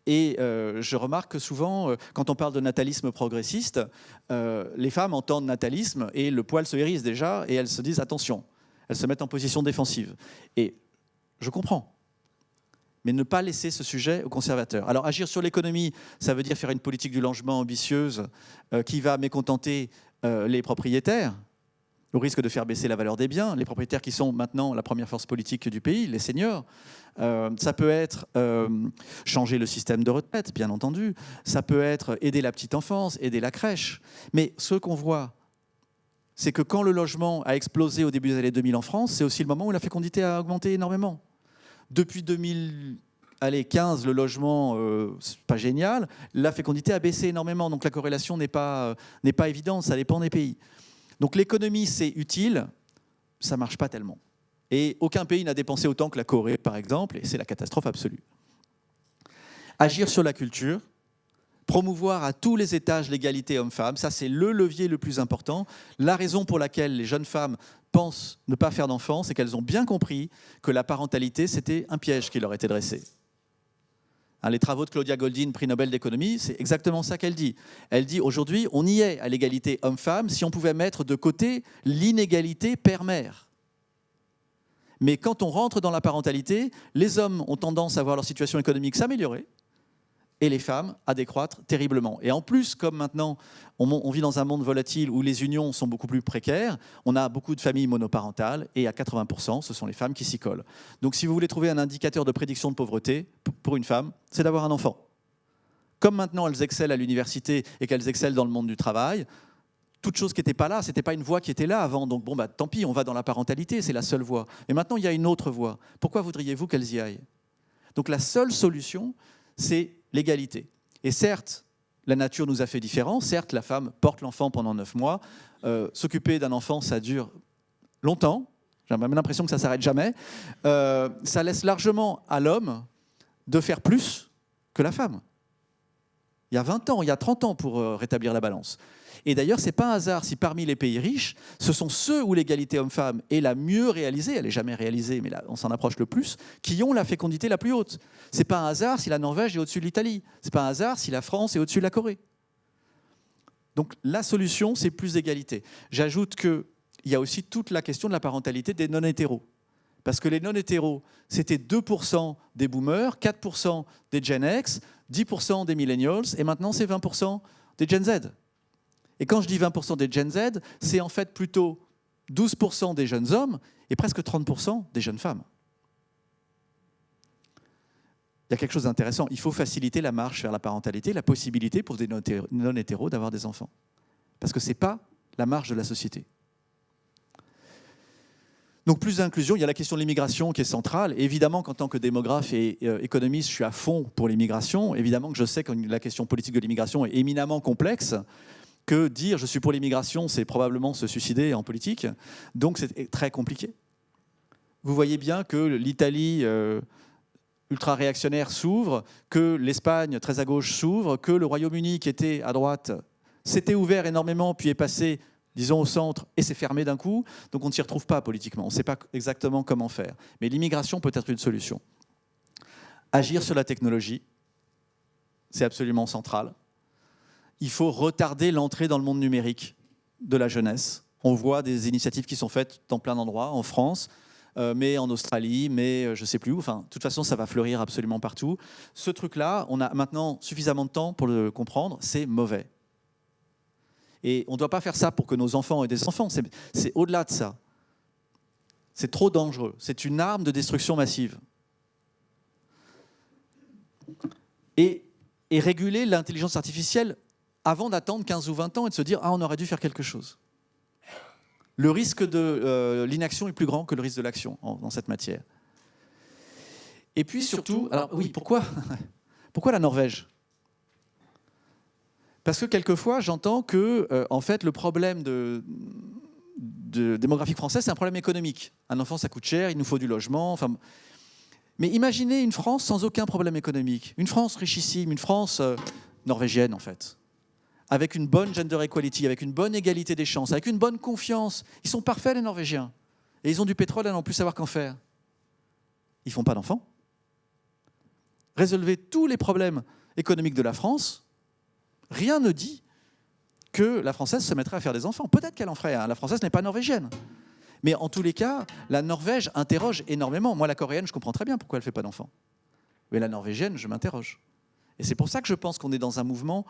Et je remarque que souvent, quand on parle de natalisme progressiste, les femmes entendent natalisme et le poil se hérisse déjà et elles se disent attention, elles se mettent en position défensive. Et je comprends. Mais ne pas laisser ce sujet aux conservateurs. Alors agir sur l'économie, ça veut dire faire une politique du logement ambitieuse qui va mécontenter les propriétaires, au risque de faire baisser la valeur des biens, les propriétaires qui sont maintenant la première force politique du pays, les seniors. Ça peut être changer le système de retraite, bien entendu. Ça peut être aider la petite enfance, aider la crèche. Mais ce qu'on voit, c'est que quand le logement a explosé au début des années 2000 en France, c'est aussi le moment où la fécondité a augmenté énormément. Depuis 2015, le logement, c'est pas génial. La fécondité a baissé énormément, donc la corrélation n'est pas évidente, ça dépend des pays. Donc l'économie, c'est utile, ça marche pas tellement. Et aucun pays n'a dépensé autant que la Corée, par exemple, et c'est la catastrophe absolue. Agir sur la culture, promouvoir à tous les étages l'égalité homme-femme, ça c'est le levier le plus important. La raison pour laquelle les jeunes femmes pensent ne pas faire d'enfants, c'est qu'elles ont bien compris que la parentalité, c'était un piège qui leur était dressé. Les travaux de Claudia Goldin, prix Nobel d'économie, c'est exactement ça qu'elle dit. Elle dit aujourd'hui, on y est à l'égalité homme-femme si on pouvait mettre de côté l'inégalité père-mère. Mais quand on rentre dans la parentalité, les hommes ont tendance à voir leur situation économique s'améliorer et les femmes à décroître terriblement. Et en plus, comme maintenant on vit dans un monde volatile où les unions sont beaucoup plus précaires, on a beaucoup de familles monoparentales et à 80%, ce sont les femmes qui s'y collent. Donc si vous voulez trouver un indicateur de prédiction de pauvreté pour une femme, c'est d'avoir un enfant. Comme maintenant elles excellent à l'université et qu'elles excellent dans le monde du travail, toute chose qui n'était pas là, ce n'était pas une voie qui était là avant. Donc bon, tant pis, on va dans la parentalité, c'est la seule voie. Mais maintenant, il y a une autre voie. Pourquoi voudriez-vous qu'elles y aillent? Donc la seule solution, c'est l'égalité. Et certes, la nature nous a fait différents. Certes, la femme porte l'enfant pendant 9 mois. S'occuper d'un enfant, ça dure longtemps. J'ai même l'impression que ça ne s'arrête jamais. Ça laisse largement à l'homme de faire plus que la femme. Il y a 20 ans, il y a 30 ans pour rétablir la balance. Et d'ailleurs, ce n'est pas un hasard si parmi les pays riches, ce sont ceux où l'égalité homme-femme est la mieux réalisée, elle n'est jamais réalisée, mais là, on s'en approche le plus, qui ont la fécondité la plus haute. Ce n'est pas un hasard si la Norvège est au-dessus de l'Italie. Ce n'est pas un hasard si la France est au-dessus de la Corée. Donc la solution, c'est plus d'égalité. J'ajoute qu'il y a aussi toute la question de la parentalité des non-hétéros. Parce que les non-hétéros, c'était 2% des boomers, 4% des Gen X, 10% des millennials, et maintenant c'est 20% des Gen Z. Et quand je dis 20% des Gen Z, c'est en fait plutôt 12% des jeunes hommes et presque 30% des jeunes femmes. Il y a quelque chose d'intéressant. Il faut faciliter la marche vers la parentalité, la possibilité pour des non-hétéros d'avoir des enfants. Parce que ce n'est pas la marche de la société. Donc plus d'inclusion, il y a la question de l'immigration qui est centrale. Et évidemment qu'en tant que démographe et économiste, je suis à fond pour l'immigration. Évidemment que je sais que la question politique de l'immigration est éminemment complexe, que dire je suis pour l'immigration, c'est probablement se suicider en politique. Donc c'est très compliqué. Vous voyez bien que l'Italie ultra-réactionnaire s'ouvre, que l'Espagne très à gauche s'ouvre, que le Royaume-Uni qui était à droite s'était ouvert énormément puis est passé, disons, au centre et s'est fermé d'un coup. Donc on ne s'y retrouve pas politiquement, on ne sait pas exactement comment faire. Mais l'immigration peut être une solution. Agir sur la technologie, c'est absolument central. Il faut retarder l'entrée dans le monde numérique de la jeunesse. On voit des initiatives qui sont faites dans plein d'endroits, en France, mais en Australie, mais je ne sais plus où. Enfin, de toute façon, ça va fleurir absolument partout. Ce truc-là, on a maintenant suffisamment de temps pour le comprendre, c'est mauvais. Et on ne doit pas faire ça pour que nos enfants aient des enfants. C'est au-delà de ça. C'est trop dangereux. C'est une arme de destruction massive. Et réguler l'intelligence artificielle avant d'attendre 15 ou 20 ans et de se dire « Ah, on aurait dû faire quelque chose ». Le risque de l'inaction est plus grand que le risque de l'action dans cette matière. Et puis surtout, alors oui, pourquoi la Norvège ? Parce que quelquefois, j'entends que en fait, le problème de démographique français, c'est un problème économique. Un enfant, ça coûte cher, il nous faut du logement. Enfin, mais imaginez une France sans aucun problème économique. Une France richissime, une France norvégienne, en fait. Avec une bonne gender equality, avec une bonne égalité des chances, avec une bonne confiance. Ils sont parfaits, les Norvégiens. Et ils ont du pétrole à n'en plus savoir qu'en faire. Ils ne font pas d'enfants. Résolvez tous les problèmes économiques de la France. Rien ne dit que la Française se mettrait à faire des enfants. Peut-être qu'elle en ferait. Hein. La Française n'est pas norvégienne. Mais en tous les cas, la Norvège interroge énormément. Moi, la Coréenne, je comprends très bien pourquoi elle ne fait pas d'enfants. Mais la Norvégienne, je m'interroge. Et c'est pour ça que je pense qu'on est dans un mouvement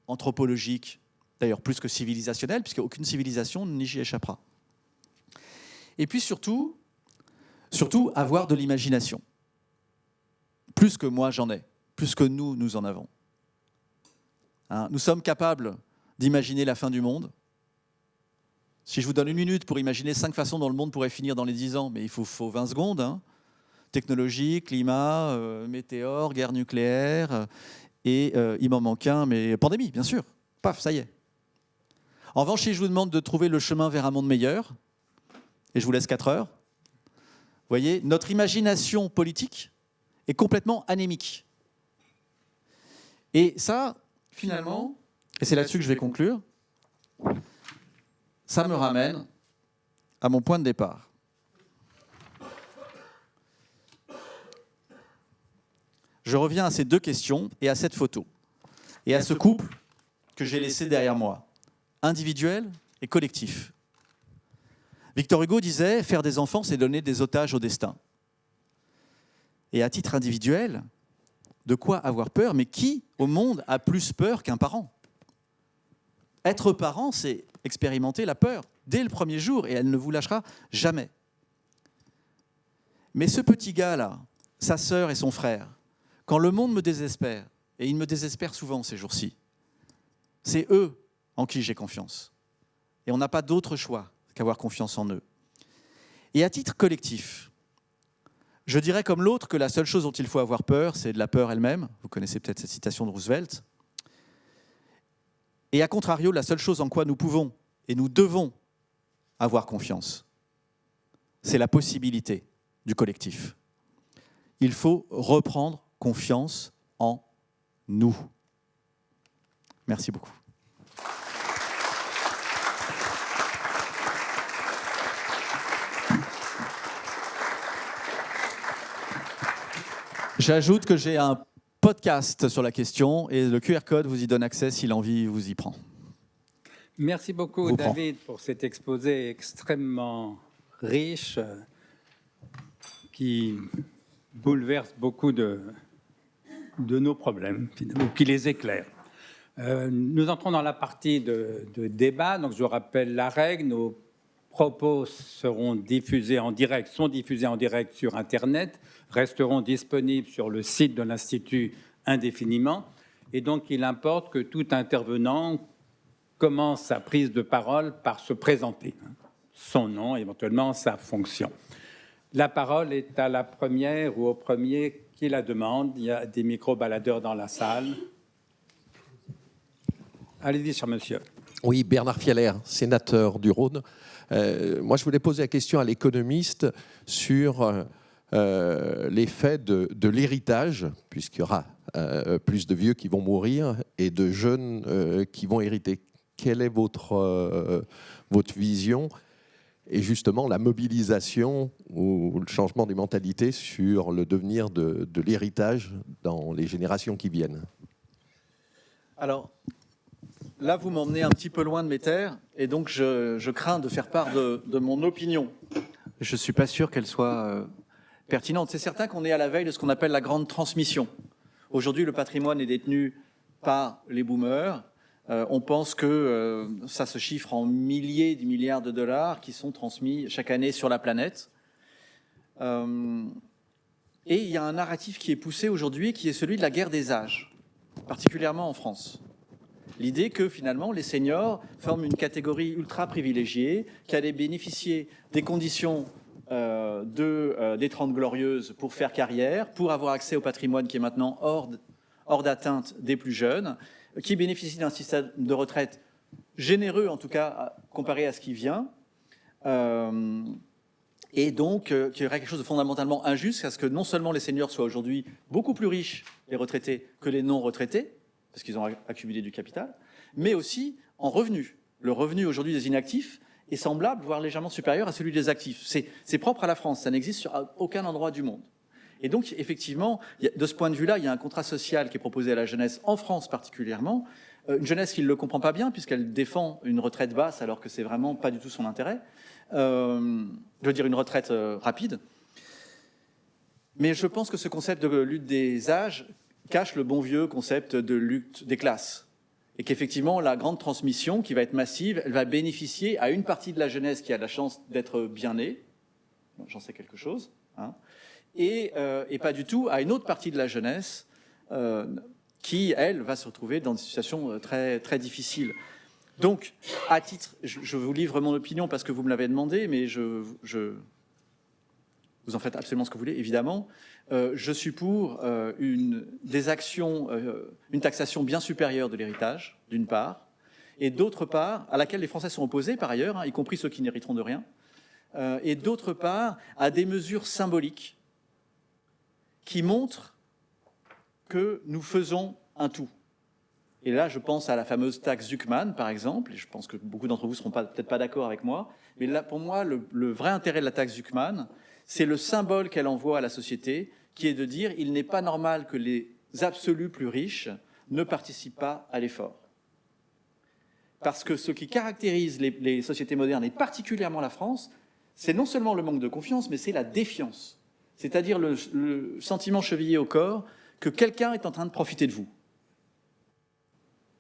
anthropologique, d'ailleurs plus que civilisationnel, puisque aucune civilisation n'y échappera. Et puis surtout, avoir de l'imagination. Plus que moi j'en ai, plus que nous en avons. Hein, nous sommes capables d'imaginer la fin du monde. Si je vous donne 1 minute pour imaginer 5 façons dont le monde pourrait finir dans les 10 ans, mais il faut 20 secondes. Hein. Technologie, climat, météore, guerre nucléaire, et il m'en manque un, mais pandémie, bien sûr. Paf, ça y est. En revanche, si je vous demande de trouver le chemin vers un monde meilleur, et je vous laisse 4 heures, vous voyez, notre imagination politique est complètement anémique. Et ça, finalement, et c'est là-dessus que je vais conclure, ça me ramène à mon point de départ. Je reviens à ces 2 questions et à cette photo, et à ce couple que j'ai laissé derrière moi, individuel et collectif. Victor Hugo disait « Faire des enfants, c'est donner des otages au destin ». Et à titre individuel, de quoi avoir peur? Mais qui au monde a plus peur qu'un parent? Être parent, c'est expérimenter la peur dès le premier jour, et elle ne vous lâchera jamais. Mais ce petit gars-là, sa sœur et son frère, quand le monde me désespère, et il me désespère souvent ces jours-ci, c'est eux en qui j'ai confiance. Et on n'a pas d'autre choix qu'avoir confiance en eux. Et à titre collectif, je dirais comme l'autre que la seule chose dont il faut avoir peur, c'est de la peur elle-même. Vous connaissez peut-être cette citation de Roosevelt. Et à contrario, la seule chose en quoi nous pouvons et nous devons avoir confiance, c'est la possibilité du collectif. Il faut reprendre confiance en nous. Merci beaucoup. J'ajoute que j'ai un podcast sur la question et le QR code vous y donne accès si l'envie vous y prend. Merci beaucoup, David, pour cet exposé extrêmement riche qui bouleverse beaucoup de nos problèmes, ou qui les éclaire. Nous entrons dans la partie de débat. Donc, je rappelle la règle. Nos propos sont diffusés en direct sur Internet, resteront disponibles sur le site de l'Institut indéfiniment. Et donc, il importe que tout intervenant commence sa prise de parole par se présenter, son nom, éventuellement sa fonction. La parole est à la première ou au premier qui la demande. Il y a des micro-baladeurs dans la salle. Allez-y, cher monsieur. Oui, Bernard Fialaire, sénateur du Rhône. Moi, je voulais poser la question à l'économiste sur l'effet de l'héritage, puisqu'il y aura plus de vieux qui vont mourir et de jeunes qui vont hériter. Quelle est votre vision et justement la mobilisation ou le changement des mentalités sur le devenir de l'héritage dans les générations qui viennent? Alors, là, vous m'emmenez un petit peu loin de mes terres, et donc je crains de faire part de mon opinion. Je ne suis pas sûr qu'elle soit pertinente. C'est certain qu'on est à la veille de ce qu'on appelle la grande transmission. Aujourd'hui, le patrimoine est détenu par les boomers. On pense que ça se chiffre en milliers de milliards de dollars qui sont transmis chaque année sur la planète. Et il y a un narratif qui est poussé aujourd'hui, qui est celui de la guerre des âges, particulièrement en France. L'idée que finalement les seniors forment une catégorie ultra privilégiée qui allait bénéficier des conditions des 30 glorieuses pour faire carrière, pour avoir accès au patrimoine qui est maintenant hors d'atteinte des plus jeunes, qui bénéficie d'un système de retraite généreux, en tout cas comparé à ce qui vient, Et donc, qu'il y aurait quelque chose de fondamentalement injuste, parce que non seulement les seniors soient aujourd'hui beaucoup plus riches, les retraités, que les non-retraités, parce qu'ils ont accumulé du capital, mais aussi en revenus. Le revenu aujourd'hui des inactifs est semblable, voire légèrement supérieur à celui des actifs. C'est propre à la France, ça n'existe sur aucun endroit du monde. Et donc, effectivement, de ce point de vue-là, il y a un contrat social qui est proposé à la jeunesse, en France particulièrement, une jeunesse qui ne le comprend pas bien, puisqu'elle défend une retraite basse, alors que c'est vraiment pas du tout son intérêt. Je veux dire une retraite rapide. Mais je pense que ce concept de lutte des âges cache le bon vieux concept de lutte des classes. Et qu'effectivement, la grande transmission qui va être massive, elle va bénéficier à une partie de la jeunesse qui a la chance d'être bien née, j'en sais quelque chose, hein, et pas du tout à une autre partie de la jeunesse qui, elle, va se retrouver dans des situations très, très difficiles. Donc, à titre, je vous livre mon opinion parce que vous me l'avez demandé, mais vous en faites absolument ce que vous voulez, évidemment. Je suis pour des actions, une taxation bien supérieure de l'héritage, d'une part, et d'autre part, à laquelle les Français sont opposés par ailleurs, hein, y compris ceux qui n'hériteront de rien, et d'autre part, à des mesures symboliques qui montrent que nous faisons un tout. Et là, je pense à la fameuse taxe Zuckman, par exemple, et je pense que beaucoup d'entre vous ne seront peut-être pas d'accord avec moi, mais là, pour moi, le vrai intérêt de la taxe Zuckman, c'est le symbole qu'elle envoie à la société, qui est de dire il n'est pas normal que les absolus plus riches ne participent pas à l'effort. Parce que ce qui caractérise les sociétés modernes, et particulièrement la France, c'est non seulement le manque de confiance, mais c'est la défiance. C'est-à-dire le sentiment chevillé au corps que quelqu'un est en train de profiter de vous.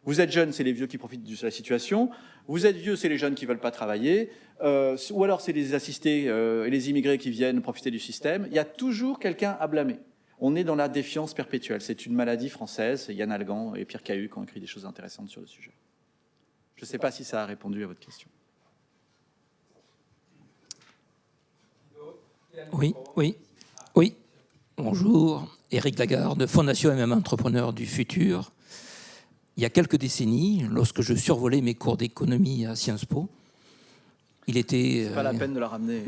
Vous êtes jeune, c'est les vieux qui profitent de la situation. Vous êtes vieux, c'est les jeunes qui ne veulent pas travailler. Ou alors c'est les assistés et les immigrés qui viennent profiter du système. Il y a toujours quelqu'un à blâmer. On est dans la défiance perpétuelle. C'est une maladie française. Yann Algan et Pierre Cahu qui ont écrit des choses intéressantes sur le sujet. Je ne sais pas si ça a répondu à votre question. Oui. Bonjour, Éric Lagarde, Fondation MM Entrepreneur du Futur. Il y a quelques décennies, lorsque je survolais mes cours d'économie à Sciences Po, il était... C'est pas la peine de la ramener.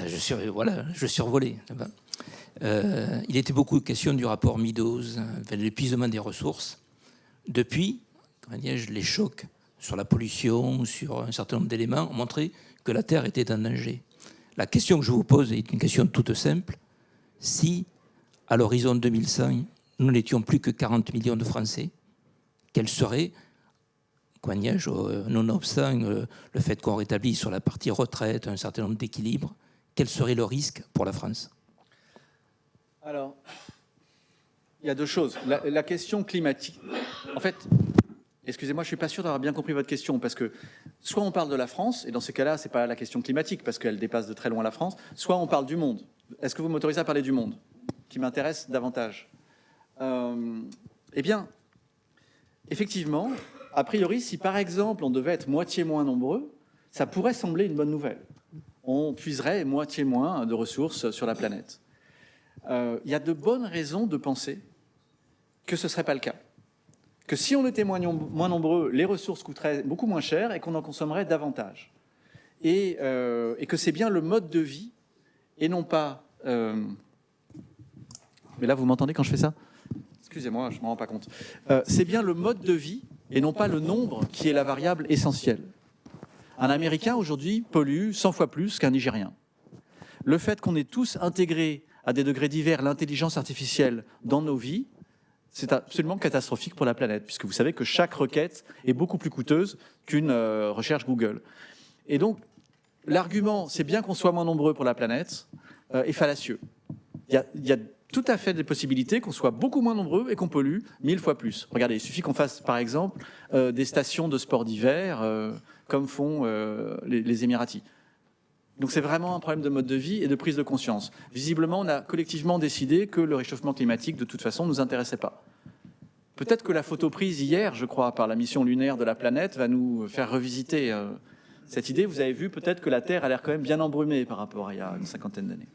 je survolais. Il était beaucoup question du rapport Meadows, l'épuisement des ressources. Depuis, les chocs sur la pollution, sur un certain nombre d'éléments, ont montré que la Terre était en danger. La question que je vous pose est une question toute simple. Si, à l'horizon 2100, nous n'étions plus que 40 millions de Français, quel serait, nonobstant le fait qu'on rétablit sur la partie retraite un certain nombre d'équilibres, quel serait le risque pour la France? Alors, il y a deux choses. La question climatique... En fait, excusez-moi, je ne suis pas sûr d'avoir bien compris votre question, parce que soit on parle de la France, et dans ces cas-là, ce n'est pas la question climatique, parce qu'elle dépasse de très loin la France, soit on parle du monde. Est-ce que vous m'autorisez à parler du monde, qui m'intéresse davantage? Eh bien, effectivement, a priori, si par exemple on devait être moitié moins nombreux, ça pourrait sembler une bonne nouvelle. On puiserait moitié moins de ressources sur la planète. Il y a de bonnes raisons de penser que ce ne serait pas le cas. Que si on était moins nombreux, les ressources coûteraient beaucoup moins cher et qu'on en consommerait davantage. Et que c'est bien le mode de vie et non pas... Mais là, vous m'entendez quand je fais ça? Excusez-moi, je ne m'en rends pas compte. C'est bien le mode de vie et non pas le nombre qui est la variable essentielle. Un Américain, aujourd'hui, pollue 100 fois plus qu'un Nigérien. Le fait qu'on ait tous intégré à des degrés divers l'intelligence artificielle dans nos vies, c'est absolument catastrophique pour la planète, puisque vous savez que chaque requête est beaucoup plus coûteuse qu'une recherche Google. Et donc, l'argument, c'est bien qu'on soit moins nombreux pour la planète, est fallacieux. Il y a tout à fait des possibilités qu'on soit beaucoup moins nombreux et qu'on pollue 1000 fois plus. Regardez, il suffit qu'on fasse, par exemple, des stations de sport d'hiver, comme font les Émiratis. Donc c'est vraiment un problème de mode de vie et de prise de conscience. Visiblement, on a collectivement décidé que le réchauffement climatique, de toute façon, ne nous intéressait pas. Peut-être que la photo prise hier, je crois, par la mission lunaire de la planète, va nous faire revisiter cette idée. Vous avez vu peut-être que la Terre a l'air quand même bien embrumée par rapport à il y a une cinquantaine d'années.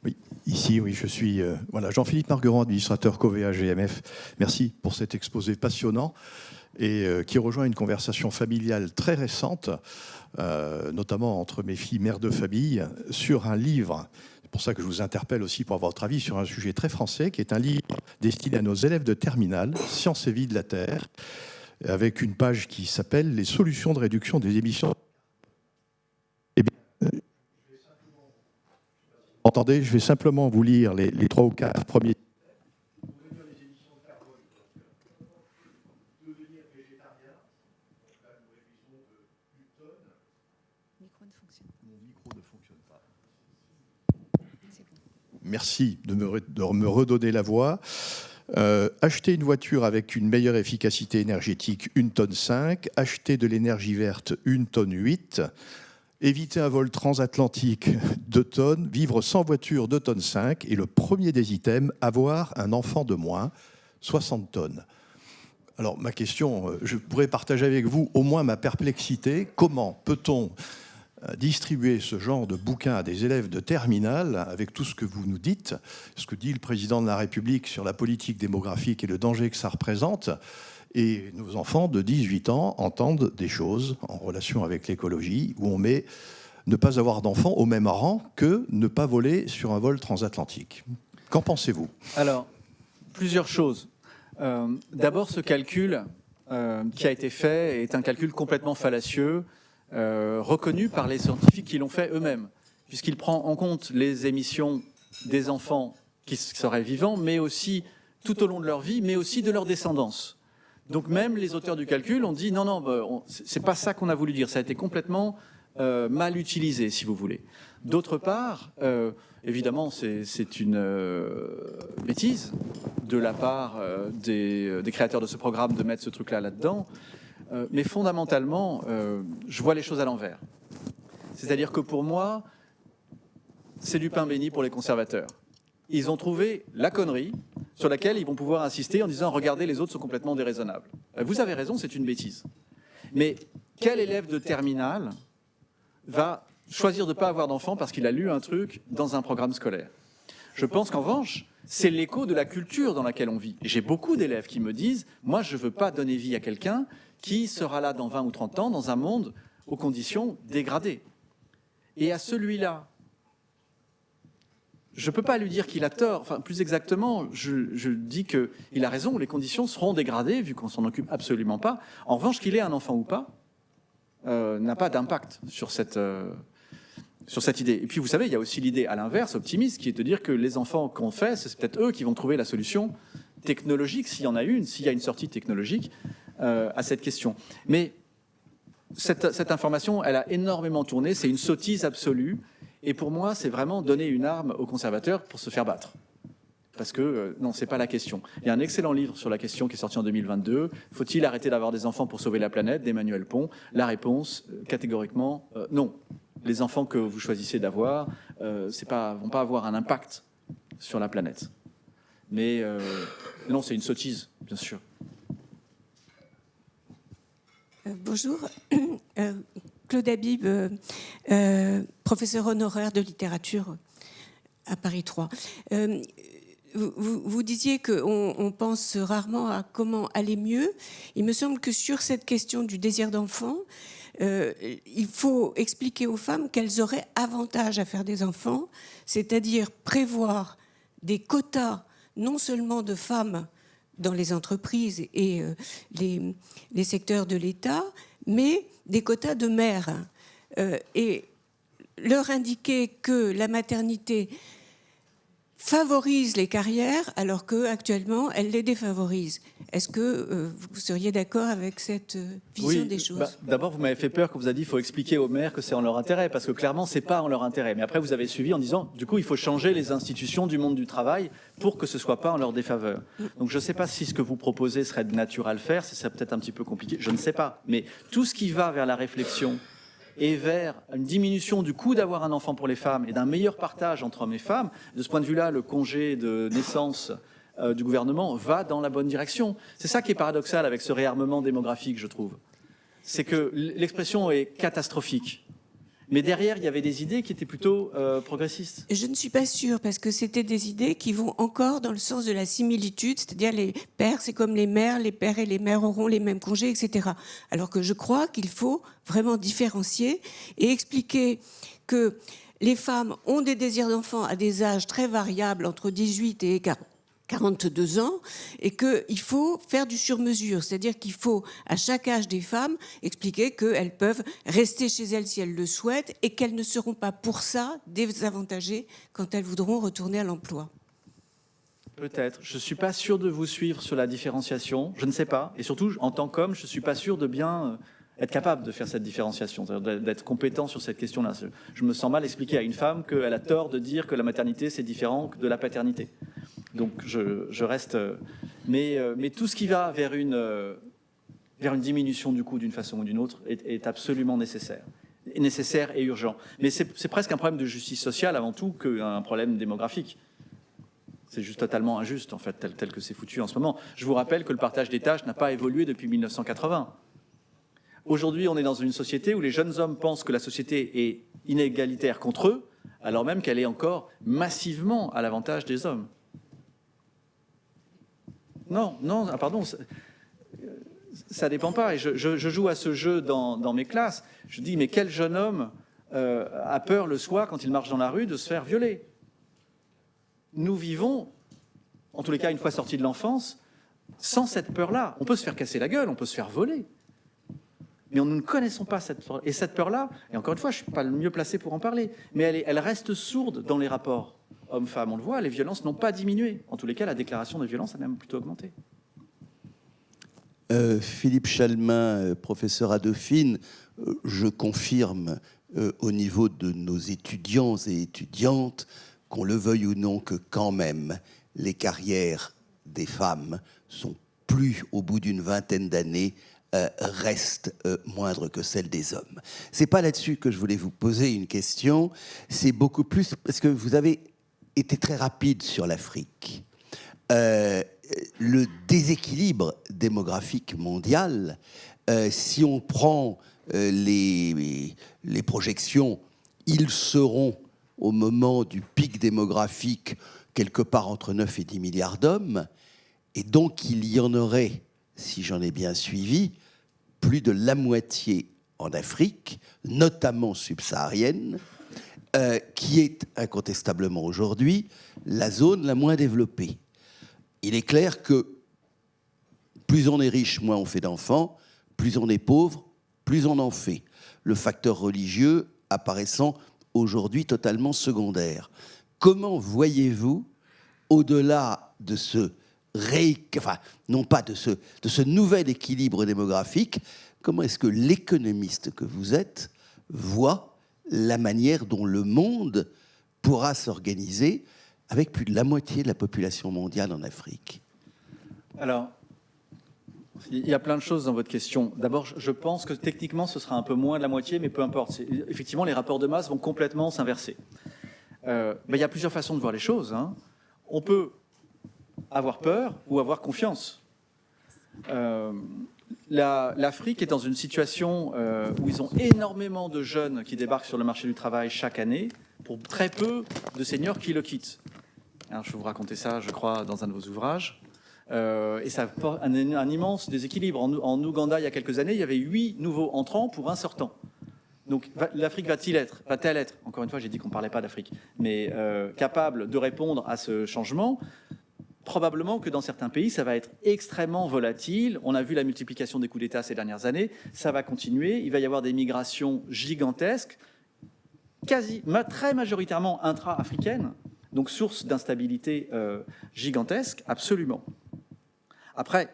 Oui, ici Merci, oui, je suis voilà, Jean-Philippe Marguerand, administrateur Covea GMF. Merci pour cet exposé passionnant et qui rejoint une conversation familiale très récente, notamment entre mes filles mères de famille, sur un livre. C'est pour ça que je vous interpelle aussi pour avoir votre avis sur un sujet très français, qui est un livre destiné à nos élèves de terminale, Sciences et vie de la Terre, avec une page qui s'appelle « Les solutions de réduction des émissions ». Entendez, je vais simplement vous lire les 3 ou 4 premiers. Devenir végétarien. Mon micro ne fonctionne pas. Merci de me redonner la voix. Acheter une voiture avec une meilleure efficacité énergétique, 1,5 tonne. Acheter de l'énergie verte, 1,8 tonne. Éviter un vol transatlantique, 2 tonnes. Vivre sans voiture, 2,5 tonnes. Et le premier des items, avoir un enfant de moins, 60 tonnes. Alors ma question, je pourrais partager avec vous au moins ma perplexité. Comment peut-on distribuer ce genre de bouquin à des élèves de terminale avec tout ce que vous nous dites, ce que dit le président de la République sur la politique démographique et le danger que ça représente? Et nos enfants de 18 ans entendent des choses en relation avec l'écologie où on met ne pas avoir d'enfants au même rang que ne pas voler sur un vol transatlantique. Qu'en pensez-vous? Alors, plusieurs choses. D'abord, ce calcul qui a été fait est un calcul complètement fallacieux, reconnu par les scientifiques qui l'ont fait eux-mêmes, puisqu'il prend en compte les émissions des enfants qui seraient vivants, mais aussi tout au long de leur vie, mais aussi de leur descendance. Donc même les auteurs du calcul ont dit non, c'est pas ça qu'on a voulu dire, ça a été complètement mal utilisé, si vous voulez. D'autre part, évidemment, c'est une bêtise de la part des créateurs de ce programme de mettre ce truc-là là-dedans, mais fondamentalement, je vois les choses à l'envers. C'est-à-dire que pour moi, c'est du pain béni pour les conservateurs. Ils ont trouvé la connerie sur laquelle ils vont pouvoir insister en disant « Regardez, les autres sont complètement déraisonnables ». Vous avez raison, c'est une bêtise. Mais quel élève de terminale va choisir de ne pas avoir d'enfant parce qu'il a lu un truc dans un programme scolaire? Je pense qu'en revanche, c'est l'écho de la culture dans laquelle on vit. Et j'ai beaucoup d'élèves qui me disent « Moi, je ne veux pas donner vie à quelqu'un qui sera là dans 20 ou 30 ans dans un monde aux conditions dégradées. » Et à celui-là, je ne peux pas lui dire qu'il a tort. Enfin, plus exactement, je dis qu'il a raison, les conditions seront dégradées, vu qu'on ne s'en occupe absolument pas. En revanche, qu'il ait un enfant ou pas, n'a pas d'impact sur cette idée. Et puis, vous savez, il y a aussi l'idée à l'inverse, optimiste, qui est de dire que les enfants qu'on fait, c'est peut-être eux qui vont trouver la solution technologique, s'il y en a une, s'il y a une sortie technologique à cette question. Mais cette information, elle a énormément tourné, c'est une sottise absolue. Et pour moi, c'est vraiment donner une arme aux conservateurs pour se faire battre. Parce que, non, ce n'est pas la question. Il y a un excellent livre sur la question qui est sorti en 2022. Faut-il arrêter d'avoir des enfants pour sauver la planète, d'Emmanuel Pont? La réponse, catégoriquement, non. Les enfants que vous choisissez d'avoir vont pas avoir un impact sur la planète. Mais non, c'est une sottise, bien sûr. Bonjour. Claude Habib, professeur honoraire de littérature à Paris 3. Vous disiez qu'on pense rarement à comment aller mieux. Il me semble que sur cette question du désir d'enfant, il faut expliquer aux femmes qu'elles auraient avantage à faire des enfants, c'est-à-dire prévoir des quotas non seulement de femmes dans les entreprises et les secteurs de l'État, mais des quotas de mères, et leur indiquer que la maternité favorise les carrières alors qu'actuellement, elle les défavorise. Est-ce que vous seriez d'accord avec cette vision des choses? D'abord, vous m'avez fait peur quand vous avez dit qu'il faut expliquer aux mères que c'est en leur intérêt, parce que clairement, ce n'est pas en leur intérêt. Mais après, vous avez suivi en disant, du coup, il faut changer les institutions du monde du travail pour que ce ne soit pas en leur défaveur. Donc, je ne sais pas si ce que vous proposez serait de nature à le faire, ce serait peut-être un petit peu compliqué, je ne sais pas. Mais tout ce qui va vers la réflexion et vers une diminution du coût d'avoir un enfant pour les femmes et d'un meilleur partage entre hommes et femmes, de ce point de vue-là, le congé de naissance du gouvernement va dans la bonne direction. C'est ça qui est paradoxal avec ce réarmement démographique, je trouve. C'est que l'expression est catastrophique. Mais derrière, il y avait des idées qui étaient plutôt progressistes. Je ne suis pas sûre, parce que c'était des idées qui vont encore dans le sens de la similitude, c'est-à-dire les pères, c'est comme les mères et les mères auront les mêmes congés, etc. Alors que je crois qu'il faut vraiment différencier et expliquer que les femmes ont des désirs d'enfants à des âges très variables, entre 18 et 42 ans, et qu'il faut faire du sur-mesure. C'est-à-dire qu'il faut, à chaque âge des femmes, expliquer qu'elles peuvent rester chez elles si elles le souhaitent et qu'elles ne seront pas pour ça désavantagées quand elles voudront retourner à l'emploi. Peut-être. Je ne suis pas sûr de vous suivre sur la différenciation. Je ne sais pas. Et surtout, en tant qu'homme, je ne suis pas sûr de bien être capable de faire cette différenciation, d'être compétent sur cette question-là. Je me sens mal expliquer à une femme qu'elle a tort de dire que la maternité, c'est différent de la paternité. Donc je reste... Mais tout ce qui va vers une diminution du coût d'une façon ou d'une autre est absolument nécessaire et urgent. Mais c'est presque un problème de justice sociale avant tout qu'un problème démographique. C'est juste totalement injuste, en fait, tel que c'est foutu en ce moment. Je vous rappelle que le partage des tâches n'a pas évolué depuis 1980. Aujourd'hui, on est dans une société où les jeunes hommes pensent que la société est inégalitaire contre eux, alors même qu'elle est encore massivement à l'avantage des hommes. Non, pardon, ça dépend pas. Et je joue à ce jeu dans mes classes. Je dis, mais quel jeune homme a peur le soir, quand il marche dans la rue, de se faire violer? Nous vivons, en tous les cas, une fois sortis de l'enfance, sans cette peur-là. On peut se faire casser la gueule, on peut se faire voler. Mais nous ne connaissons pas cette peur. Et cette peur-là, et encore une fois, je ne suis pas le mieux placé pour en parler, mais elle reste sourde dans les rapports hommes-femmes. On le voit, les violences n'ont pas diminué. En tous les cas, la déclaration de violence a même plutôt augmenté. Philippe Chalmin, professeur à Dauphine, je confirme au niveau de nos étudiants et étudiantes, qu'on le veuille ou non, que quand même les carrières des femmes sont plus, au bout d'une vingtaine d'années, restent moindres que celles des hommes. C'est pas là-dessus que je voulais vous poser une question, c'est beaucoup plus parce que vous avez été très rapide sur l'Afrique. Le déséquilibre démographique mondial, si on prend les projections, ils seront au moment du pic démographique quelque part entre 9 et 10 milliards d'hommes, et donc il y en aurait, si j'en ai bien suivi, plus de la moitié en Afrique, notamment subsaharienne, qui est incontestablement aujourd'hui la zone la moins développée. Il est clair que plus on est riche, moins on fait d'enfants, plus on est pauvre, plus on en fait. Le facteur religieux apparaissant aujourd'hui totalement secondaire. Comment voyez-vous, au-delà de ce non pas de ce nouvel équilibre démographique, comment est-ce que l'économiste que vous êtes voit la manière dont le monde pourra s'organiser avec plus de la moitié de la population mondiale en Afrique? Alors, il y a plein de choses dans votre question. D'abord, je pense que techniquement, ce sera un peu moins de la moitié, mais peu importe. Effectivement, les rapports de masse vont complètement s'inverser. Mais il y a plusieurs façons de voir les choses, hein. On peut avoir peur ou avoir confiance. L'Afrique est dans une situation où ils ont énormément de jeunes qui débarquent sur le marché du travail chaque année pour très peu de seniors qui le quittent. Alors, je vais vous raconter ça, je crois, dans un de vos ouvrages. Et ça apporte un immense déséquilibre. En Ouganda, il y a quelques années, il y avait 8 nouveaux entrants pour un sortant. Donc l'Afrique va-t-elle être, encore une fois, j'ai dit qu'on ne parlait pas d'Afrique, mais capable de répondre à ce changement? Probablement que dans certains pays, ça va être extrêmement volatile. On a vu la multiplication des coups d'État ces dernières années. Ça va continuer. Il va y avoir des migrations gigantesques, très majoritairement intra-africaines, donc source d'instabilité gigantesque, absolument. Après,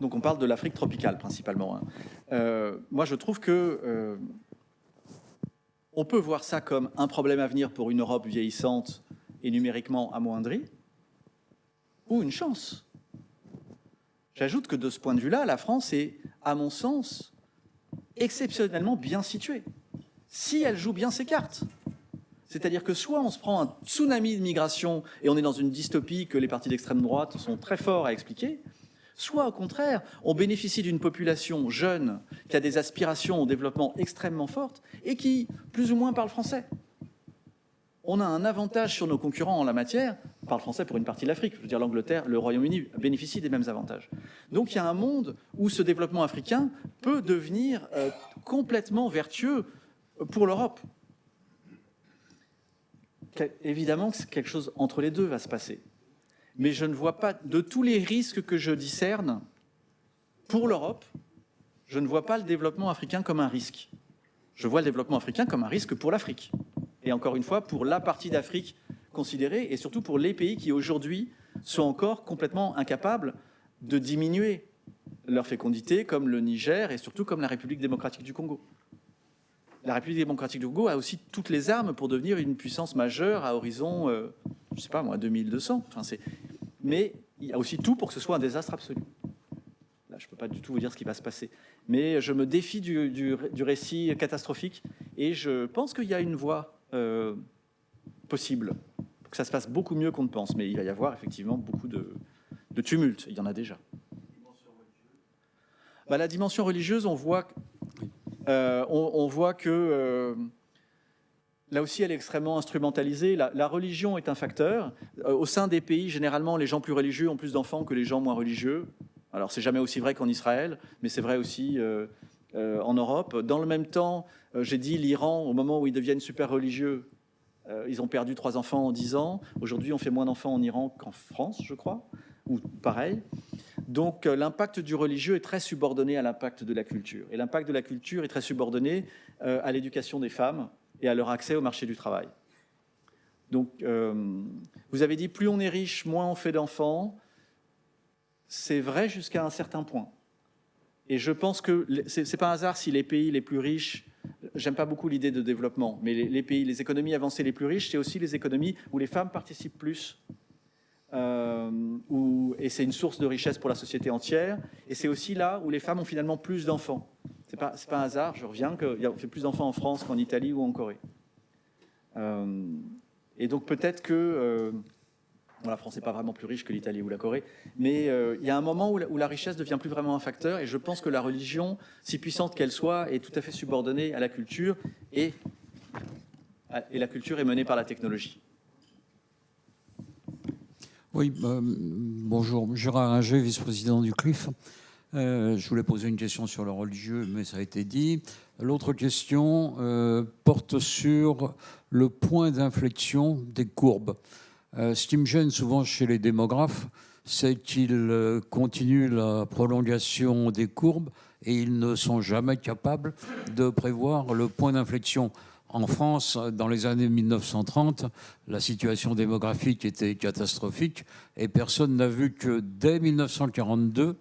donc on parle de l'Afrique tropicale principalement, hein. Moi, je trouve que on peut voir ça comme un problème à venir pour une Europe vieillissante et numériquement amoindrie, ou une chance. J'ajoute que de ce point de vue-là, la France est, à mon sens, exceptionnellement bien située, si elle joue bien ses cartes. C'est-à-dire que soit on se prend un tsunami de migration et on est dans une dystopie que les partis d'extrême droite sont très forts à expliquer, soit au contraire, on bénéficie d'une population jeune qui a des aspirations au développement extrêmement fortes et qui, plus ou moins, parle français. On a un avantage sur nos concurrents en la matière, on parle français pour une partie de l'Afrique, je veux dire l'Angleterre, le Royaume-Uni bénéficient des mêmes avantages. Donc il y a un monde où ce développement africain peut devenir complètement vertueux pour l'Europe. Évidemment, quelque chose entre les deux va se passer. Mais je ne vois pas, de tous les risques que je discerne pour l'Europe, je ne vois pas le développement africain comme un risque. Je vois le développement africain comme un risque pour l'Afrique. Et encore une fois, pour la partie d'Afrique considérée, et surtout pour les pays qui aujourd'hui sont encore complètement incapables de diminuer leur fécondité, comme le Niger et surtout comme la République démocratique du Congo. La République démocratique du Congo a aussi toutes les armes pour devenir une puissance majeure à horizon, je ne sais pas moi, 2200. Enfin, mais il y a aussi tout pour que ce soit un désastre absolu. Là, je ne peux pas du tout vous dire ce qui va se passer. Mais je me défie du récit catastrophique et je pense qu'il y a une voie possible pour que ça se passe beaucoup mieux qu'on ne pense. Mais il va y avoir effectivement beaucoup de tumulte. Il y en a déjà. La dimension religieuse, on voit que là aussi, elle est extrêmement instrumentalisée. La religion est un facteur. Au sein des pays, généralement, les gens plus religieux ont plus d'enfants que les gens moins religieux. Alors, c'est jamais aussi vrai qu'en Israël, mais c'est vrai aussi en Europe. Dans le même temps, j'ai dit l'Iran, au moment où ils deviennent super religieux, ils ont perdu 3 enfants en 10 ans. Aujourd'hui, on fait moins d'enfants en Iran qu'en France, je crois, ou pareil. Donc l'impact du religieux est très subordonné à l'impact de la culture. Et l'impact de la culture est très subordonné à l'éducation des femmes et à leur accès au marché du travail. Donc vous avez dit, plus on est riche, moins on fait d'enfants. C'est vrai jusqu'à un certain point. Et je pense que ce n'est pas un hasard si les pays les plus riches, j'aime pas beaucoup l'idée de développement, mais les économies avancées les plus riches, c'est aussi les économies où les femmes participent plus. Et c'est une source de richesse pour la société entière. Et c'est aussi là où les femmes ont finalement plus d'enfants. C'est pas un hasard, je reviens, qu'on fait plus d'enfants en France qu'en Italie ou en Corée. Et donc peut-être que la France n'est pas vraiment plus riche que l'Italie ou la Corée, mais il y a un moment où la richesse devient plus vraiment un facteur, et je pense que la religion, si puissante qu'elle soit, est tout à fait subordonnée à la culture, et la culture est menée par la technologie. Oui, bonjour. Gérard Inger, vice-président du CLIF. Je voulais poser une question sur le religieux, mais ça a été dit. L'autre question porte sur le point d'inflexion des courbes. Ce qui me gêne souvent chez les démographes, c'est qu'ils continuent la prolongation des courbes et ils ne sont jamais capables de prévoir le point d'inflexion. En France, dans les années 1930, la situation démographique était catastrophique et personne n'a vu que dès 1942,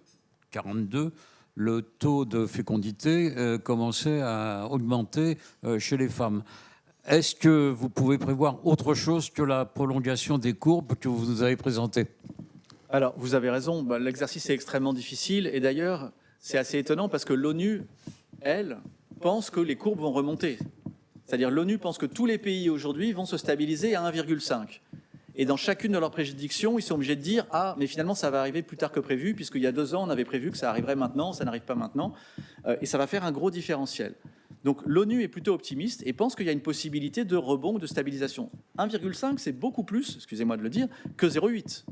le taux de fécondité commençait à augmenter chez les femmes. Est-ce que vous pouvez prévoir autre chose que la prolongation des courbes que vous nous avez présentées ? Alors, vous avez raison, l'exercice est extrêmement difficile et d'ailleurs, c'est assez étonnant parce que l'ONU, elle, pense que les courbes vont remonter. C'est-à-dire l'ONU pense que tous les pays aujourd'hui vont se stabiliser à 1,5. Et dans chacune de leurs prédictions, ils sont obligés de dire « Ah, mais finalement, ça va arriver plus tard que prévu, puisqu'il y a 2 ans, on avait prévu que ça arriverait maintenant, ça n'arrive pas maintenant. » Et ça va faire un gros différentiel. Donc l'ONU est plutôt optimiste et pense qu'il y a une possibilité de rebond ou de stabilisation. 1,5, c'est beaucoup plus, excusez-moi de le dire, que 0,8.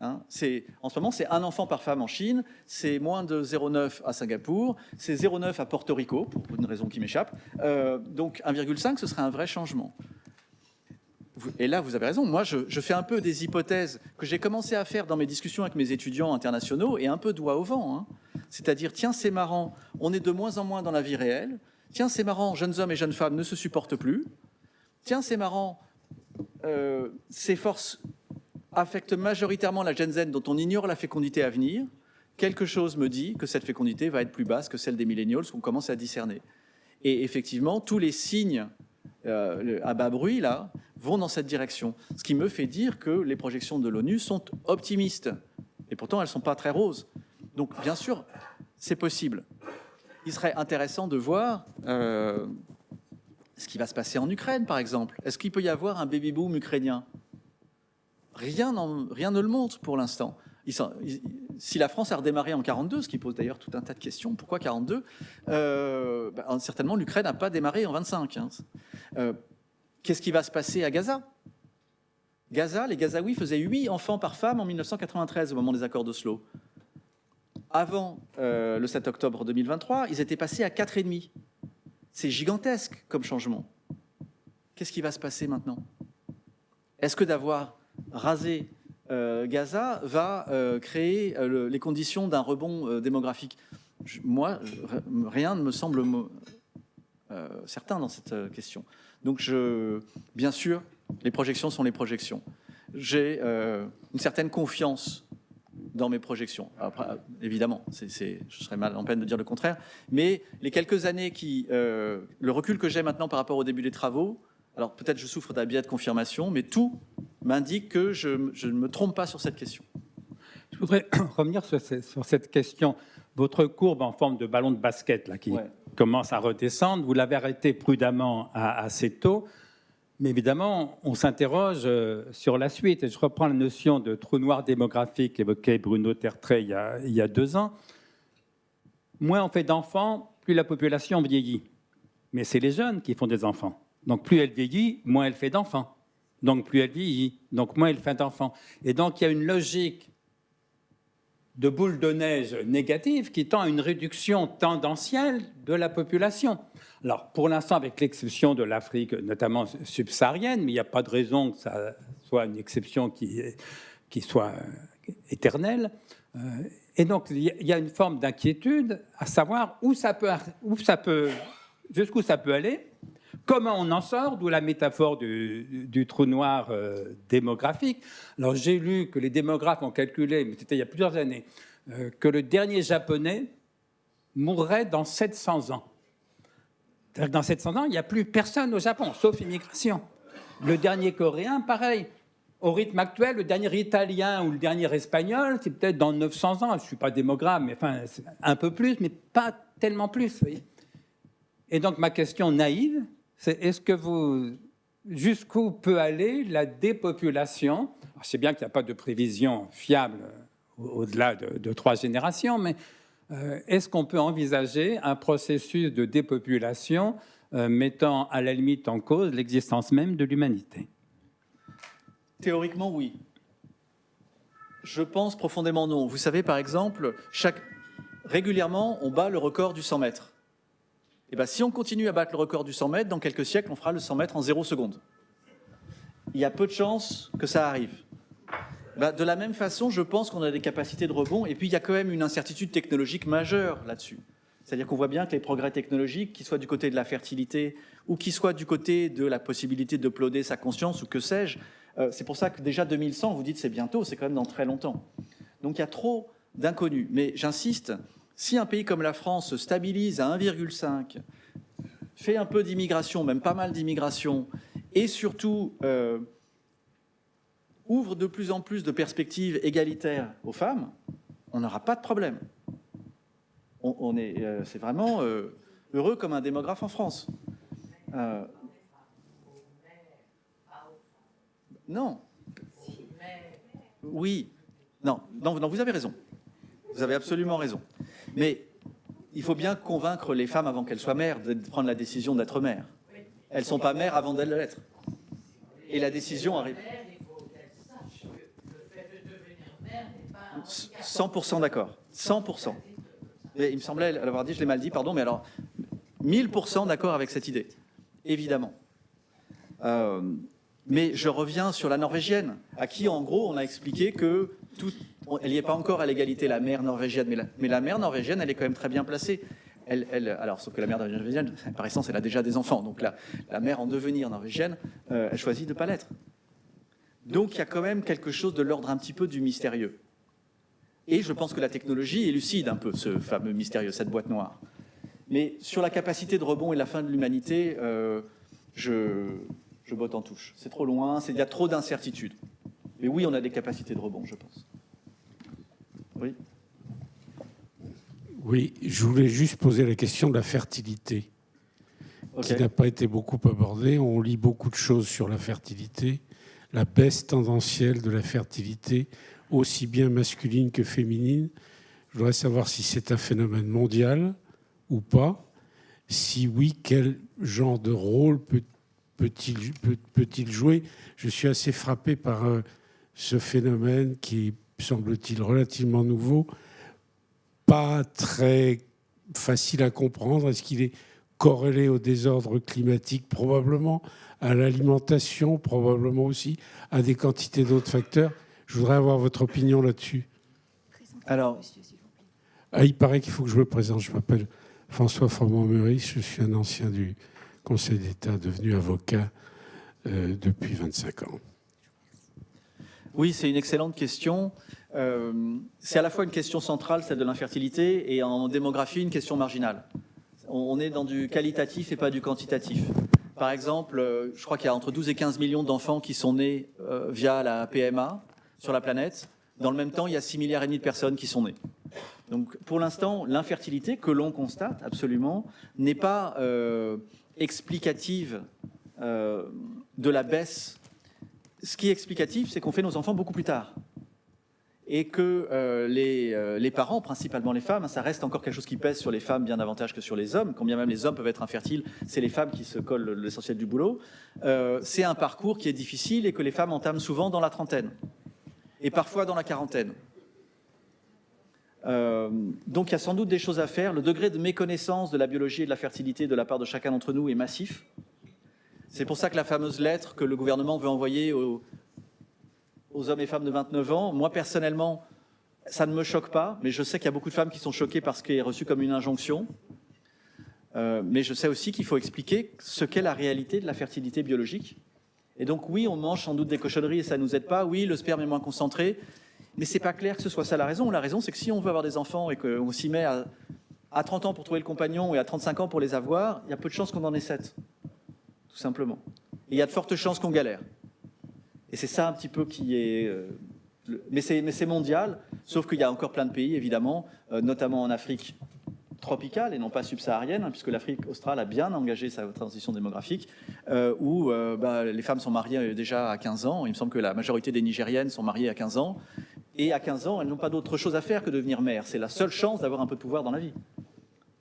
En ce moment, c'est 1 enfant par femme en Chine, c'est moins de 0,9 à Singapour, c'est 0,9 à Porto Rico, pour une raison qui m'échappe. Donc 1,5, ce serait un vrai changement. Et là, vous avez raison, moi je fais un peu des hypothèses que j'ai commencé à faire dans mes discussions avec mes étudiants internationaux et un peu doigt au vent. C'est-à-dire, tiens, c'est marrant, on est de moins en moins dans la vie réelle. Tiens, c'est marrant, jeunes hommes et jeunes femmes ne se supportent plus. Tiens, c'est marrant, ces forces affecte majoritairement la Gen Z dont on ignore la fécondité à venir. Quelque chose me dit que cette fécondité va être plus basse que celle des millennials qu'on commence à discerner. Et effectivement, tous les signes à bas bruit là, vont dans cette direction. Ce qui me fait dire que les projections de l'ONU sont optimistes. Et pourtant, elles ne sont pas très roses. Donc, bien sûr, c'est possible. Il serait intéressant de voir ce qui va se passer en Ukraine, par exemple. Est-ce qu'il peut y avoir un baby-boom ukrainien ? Rien ne le montre pour l'instant. Si la France a redémarré en 42, ce qui pose d'ailleurs tout un tas de questions, pourquoi 42 certainement, l'Ukraine n'a pas démarré en 25. Hein. Qu'est-ce qui va se passer à Gaza? Gaza, les Gazaouis faisaient 8 enfants par femme en 1993, au moment des accords d'Oslo. Avant le 7 octobre 2023, ils étaient passés à 4,5. C'est gigantesque comme changement. Qu'est-ce qui va se passer maintenant? Est-ce que d'avoir rasé Gaza va créer les conditions d'un rebond démographique? Moi, rien ne me semble certain dans cette question. Donc, bien sûr, les projections sont les projections. J'ai une certaine confiance dans mes projections. Après, évidemment, je serais mal en peine de dire le contraire, mais les quelques années le recul que j'ai maintenant par rapport au début des travaux, alors peut-être je souffre d'un biais de confirmation, mais tout m'indique que je ne me trompe pas sur cette question. Je voudrais revenir sur cette question. Votre courbe en forme de ballon de basket là, qui commence à redescendre, vous l'avez arrêté prudemment assez tôt, mais évidemment, on s'interroge sur la suite. Et je reprends la notion de trou noir démographique évoquée Bruno Tertrais il y a 2 ans. Moins on fait d'enfants, plus la population vieillit. Mais c'est les jeunes qui font des enfants. Donc plus elle vieillit, moins elle fait d'enfants. Donc plus elle vieillit, donc moins elle fait d'enfants. Et donc il y a une logique de boule de neige négative qui tend à une réduction tendancielle de la population. Alors pour l'instant, avec l'exception de l'Afrique, notamment subsaharienne, mais il n'y a pas de raison que ça soit une exception qui soit éternelle. Et donc il y a une forme d'inquiétude à savoir jusqu'où ça peut aller. Comment on en sort, d'où la métaphore du trou noir démographique. Alors j'ai lu que les démographes ont calculé, mais c'était il y a plusieurs années, que le dernier japonais mourrait dans 700 ans. C'est-à-dire que dans 700 ans, il n'y a plus personne au Japon, sauf immigration. Le dernier coréen, pareil. Au rythme actuel, le dernier italien ou le dernier espagnol, c'est peut-être dans 900 ans. Je ne suis pas démographe, mais enfin, un peu plus, mais pas tellement plus. Vous voyez. Et donc ma question naïve, c'est jusqu'où peut aller la dépopulation? C'est bien qu'il n'y a pas de prévision fiable au-delà de 3 générations, mais est-ce qu'on peut envisager un processus de dépopulation mettant à la limite en cause l'existence même de l'humanité? Théoriquement, oui. Je pense profondément non. Vous savez, par exemple, régulièrement, on bat le record du 100 mètres. Et bien, si on continue à battre le record du 100 mètres, dans quelques siècles, on fera le 100 mètres en 0 secondes. Il y a peu de chances que ça arrive. De la même façon, je pense qu'on a des capacités de rebond. Et puis, il y a quand même une incertitude technologique majeure là-dessus. C'est-à-dire qu'on voit bien que les progrès technologiques, qu'ils soient du côté de la fertilité ou qu'ils soient du côté de la possibilité d'uploader sa conscience ou que sais-je, c'est pour ça que déjà 2100, vous dites c'est bientôt, c'est quand même dans très longtemps. Donc, il y a trop d'inconnus. Mais j'insiste, si un pays comme la France se stabilise à 1,5, fait un peu d'immigration, même pas mal d'immigration, et surtout ouvre de plus en plus de perspectives égalitaires aux femmes, on n'aura pas de problème. C'est vraiment heureux comme un démographe en France. Non. Oui. Non, vous avez raison. Vous avez absolument raison. Mais il faut bien convaincre les femmes avant qu'elles soient mères de prendre la décision d'être mères. Elles ne sont pas mères avant d'elles l'être. Et la décision arrive. 100% d'accord. 100%. Et il me semblait l'avoir dit, je l'ai mal dit, pardon, mais alors 1000% d'accord avec cette idée, évidemment. Mais je reviens sur la norvégienne, à qui, en gros, on a expliqué que elle n'y est pas encore à l'égalité, la mère norvégienne, mais la mère norvégienne, elle est quand même très bien placée. Alors, sauf que la mère norvégienne, par essence, elle a déjà des enfants. Donc la mère en devenir norvégienne, elle choisit de ne pas l'être. Donc il y a quand même quelque chose de l'ordre un petit peu du mystérieux. Et je pense que la technologie élucide un peu ce fameux mystérieux, cette boîte noire. Mais sur la capacité de rebond et la fin de l'humanité, je botte en touche. C'est trop loin, il y a trop d'incertitudes. Mais oui, on a des capacités de rebond, je pense. Oui. Oui, je voulais juste poser la question de la fertilité, qui n'a pas été beaucoup abordée. On lit beaucoup de choses sur la fertilité, la baisse tendancielle de la fertilité aussi bien masculine que féminine. Je voudrais savoir si c'est un phénomène mondial ou pas. Si oui, quel genre de rôle peut-il jouer? Je suis assez frappé par ce phénomène qui semble-t-il relativement nouveau, pas très facile à comprendre. Est-ce qu'il est corrélé au désordre climatique? Probablement, à l'alimentation, probablement aussi à des quantités d'autres facteurs. Je voudrais avoir votre opinion là-dessus. Alors, il paraît qu'il faut que je me présente. Je m'appelle François Formand-Meurice. Je suis un ancien du Conseil d'État, devenu avocat depuis 25 ans. oui, c'est une excellente question. C'est à la fois une question centrale, celle de l'infertilité, et en démographie, une question marginale. On est dans du qualitatif et pas du quantitatif. Par exemple, je crois qu'il y a entre 12 et 15 millions d'enfants qui sont nés via la PMA sur la planète. Dans le même temps, il y a 6,5 milliards de personnes qui sont nées. Donc, pour l'instant, l'infertilité, que l'on constate absolument, n'est pas explicative de la baisse. Ce qui est explicatif, c'est qu'on fait nos enfants beaucoup plus tard. Et que les parents, principalement les femmes, ça reste encore quelque chose qui pèse sur les femmes bien davantage que sur les hommes, quand bien même les hommes peuvent être infertiles, c'est les femmes qui se collent l'essentiel du boulot. C'est un parcours qui est difficile et que les femmes entament souvent dans la trentaine, et parfois dans la quarantaine. Donc il y a sans doute des choses à faire. Le degré de méconnaissance de la biologie et de la fertilité de la part de chacun d'entre nous est massif. C'est pour ça que la fameuse lettre que le gouvernement veut envoyer aux hommes et femmes de 29 ans, moi personnellement, ça ne me choque pas, mais je sais qu'il y a beaucoup de femmes qui sont choquées parce qu'elle est reçue comme une injonction. Mais je sais aussi qu'il faut expliquer ce qu'est la réalité de la fertilité biologique. Et donc oui, on mange sans doute des cochonneries et ça ne nous aide pas. Oui, le sperme est moins concentré, mais c'est pas clair que ce soit ça la raison. La raison, c'est que si on veut avoir des enfants et qu'on s'y met à 30 ans pour trouver le compagnon et à 35 ans pour les avoir, il y a peu de chances qu'on en ait 7, tout simplement. Et il y a de fortes chances qu'on galère. Et c'est ça un petit peu qui est... Mais c'est mondial, sauf qu'il y a encore plein de pays, évidemment, notamment en Afrique tropicale et non pas subsaharienne, hein, puisque l'Afrique australe a bien engagé sa transition démographique, où les femmes sont mariées déjà à 15 ans. Il me semble que la majorité des Nigériennes sont mariées à 15 ans. Et à 15 ans, elles n'ont pas d'autre chose à faire que devenir mères. C'est la seule chance d'avoir un peu de pouvoir dans la vie.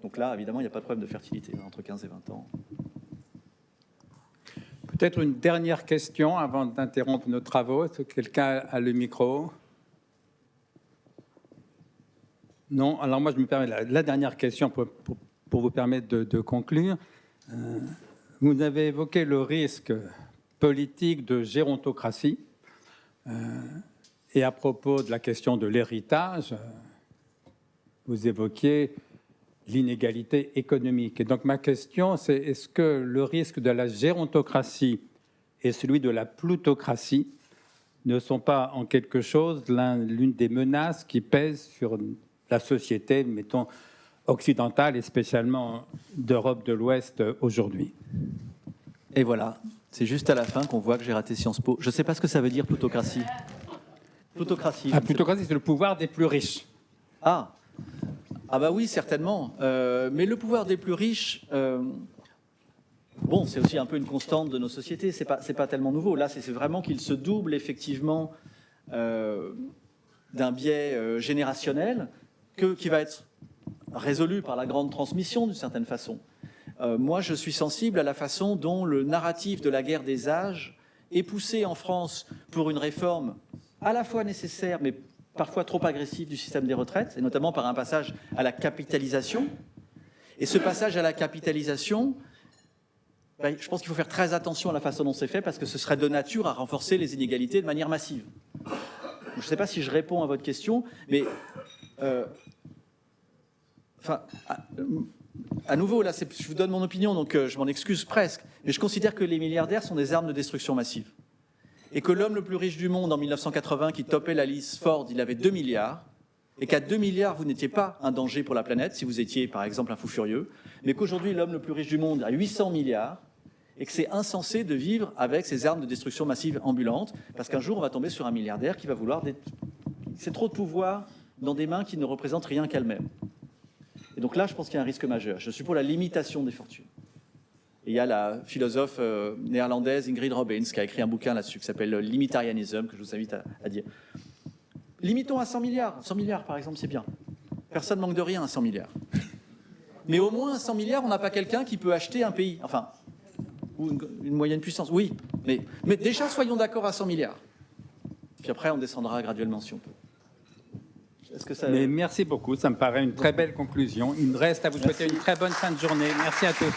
Donc là, évidemment, il n'y a pas de problème de fertilité entre 15 et 20 ans. Peut-être une dernière question avant d'interrompre nos travaux. Est-ce que quelqu'un a le micro? Non. Alors moi, je me permets la dernière question pour vous permettre de conclure. Vous avez évoqué le risque politique de gérontocratie. Et à propos de la question de l'héritage, vous évoquiez l'inégalité économique. Et donc ma question, c'est est-ce que le risque de la gérontocratie et celui de la plutocratie ne sont pas en quelque chose l'une des menaces qui pèsent sur la société, mettons, occidentale et spécialement d'Europe de l'Ouest aujourd'hui? Et voilà, c'est juste à la fin qu'on voit que j'ai raté Sciences Po. Je ne sais pas ce que ça veut dire, plutocratie. Plutocratie. La plutocratie, c'est le pouvoir des plus riches. Ah bah oui, certainement. Mais le pouvoir des plus riches, bon, c'est aussi un peu une constante de nos sociétés. C'est pas tellement nouveau. Là, c'est vraiment qu'il se double effectivement d'un biais générationnel qui va être résolu par la grande transmission d'une certaine façon. Moi, je suis sensible à la façon dont le narratif de la guerre des âges est poussé en France pour une réforme à la fois nécessaire, mais parfois trop agressif du système des retraites, et notamment par un passage à la capitalisation. Et ce passage à la capitalisation, je pense qu'il faut faire très attention à la façon dont c'est fait, parce que ce serait de nature à renforcer les inégalités de manière massive. Je ne sais pas si je réponds à votre question, mais à nouveau, là, je vous donne mon opinion, donc je m'en excuse presque, mais je considère que les milliardaires sont des armes de destruction massive. Et que l'homme le plus riche du monde en 1980, qui topait la liste Ford, il avait 2 milliards, et qu'à 2 milliards, vous n'étiez pas un danger pour la planète, si vous étiez, par exemple, un fou furieux, mais qu'aujourd'hui, l'homme le plus riche du monde a 800 milliards, et que c'est insensé de vivre avec ces armes de destruction massive ambulantes, parce qu'un jour, on va tomber sur un milliardaire qui va vouloir... C'est trop de pouvoir dans des mains qui ne représentent rien qu'elles-mêmes. Et donc là, je pense qu'il y a un risque majeur. Je suis pour la limitation des fortunes. Et il y a la philosophe néerlandaise Ingrid Robbins qui a écrit un bouquin là-dessus qui s'appelle « Limitarianism », que je vous invite à dire. Limitons à 100 milliards. 100 milliards, par exemple, c'est bien. Personne ne manque de rien à 100 milliards. Mais au moins, à 100 milliards, on n'a pas quelqu'un qui peut acheter un pays. Enfin, ou une moyenne puissance. Oui, mais déjà, soyons d'accord à 100 milliards. Puis après, on descendra graduellement si on peut. Est-ce que ça... Mais merci beaucoup, ça me paraît une très belle conclusion. Il me reste à vous souhaiter une très bonne fin de journée. Merci à tous.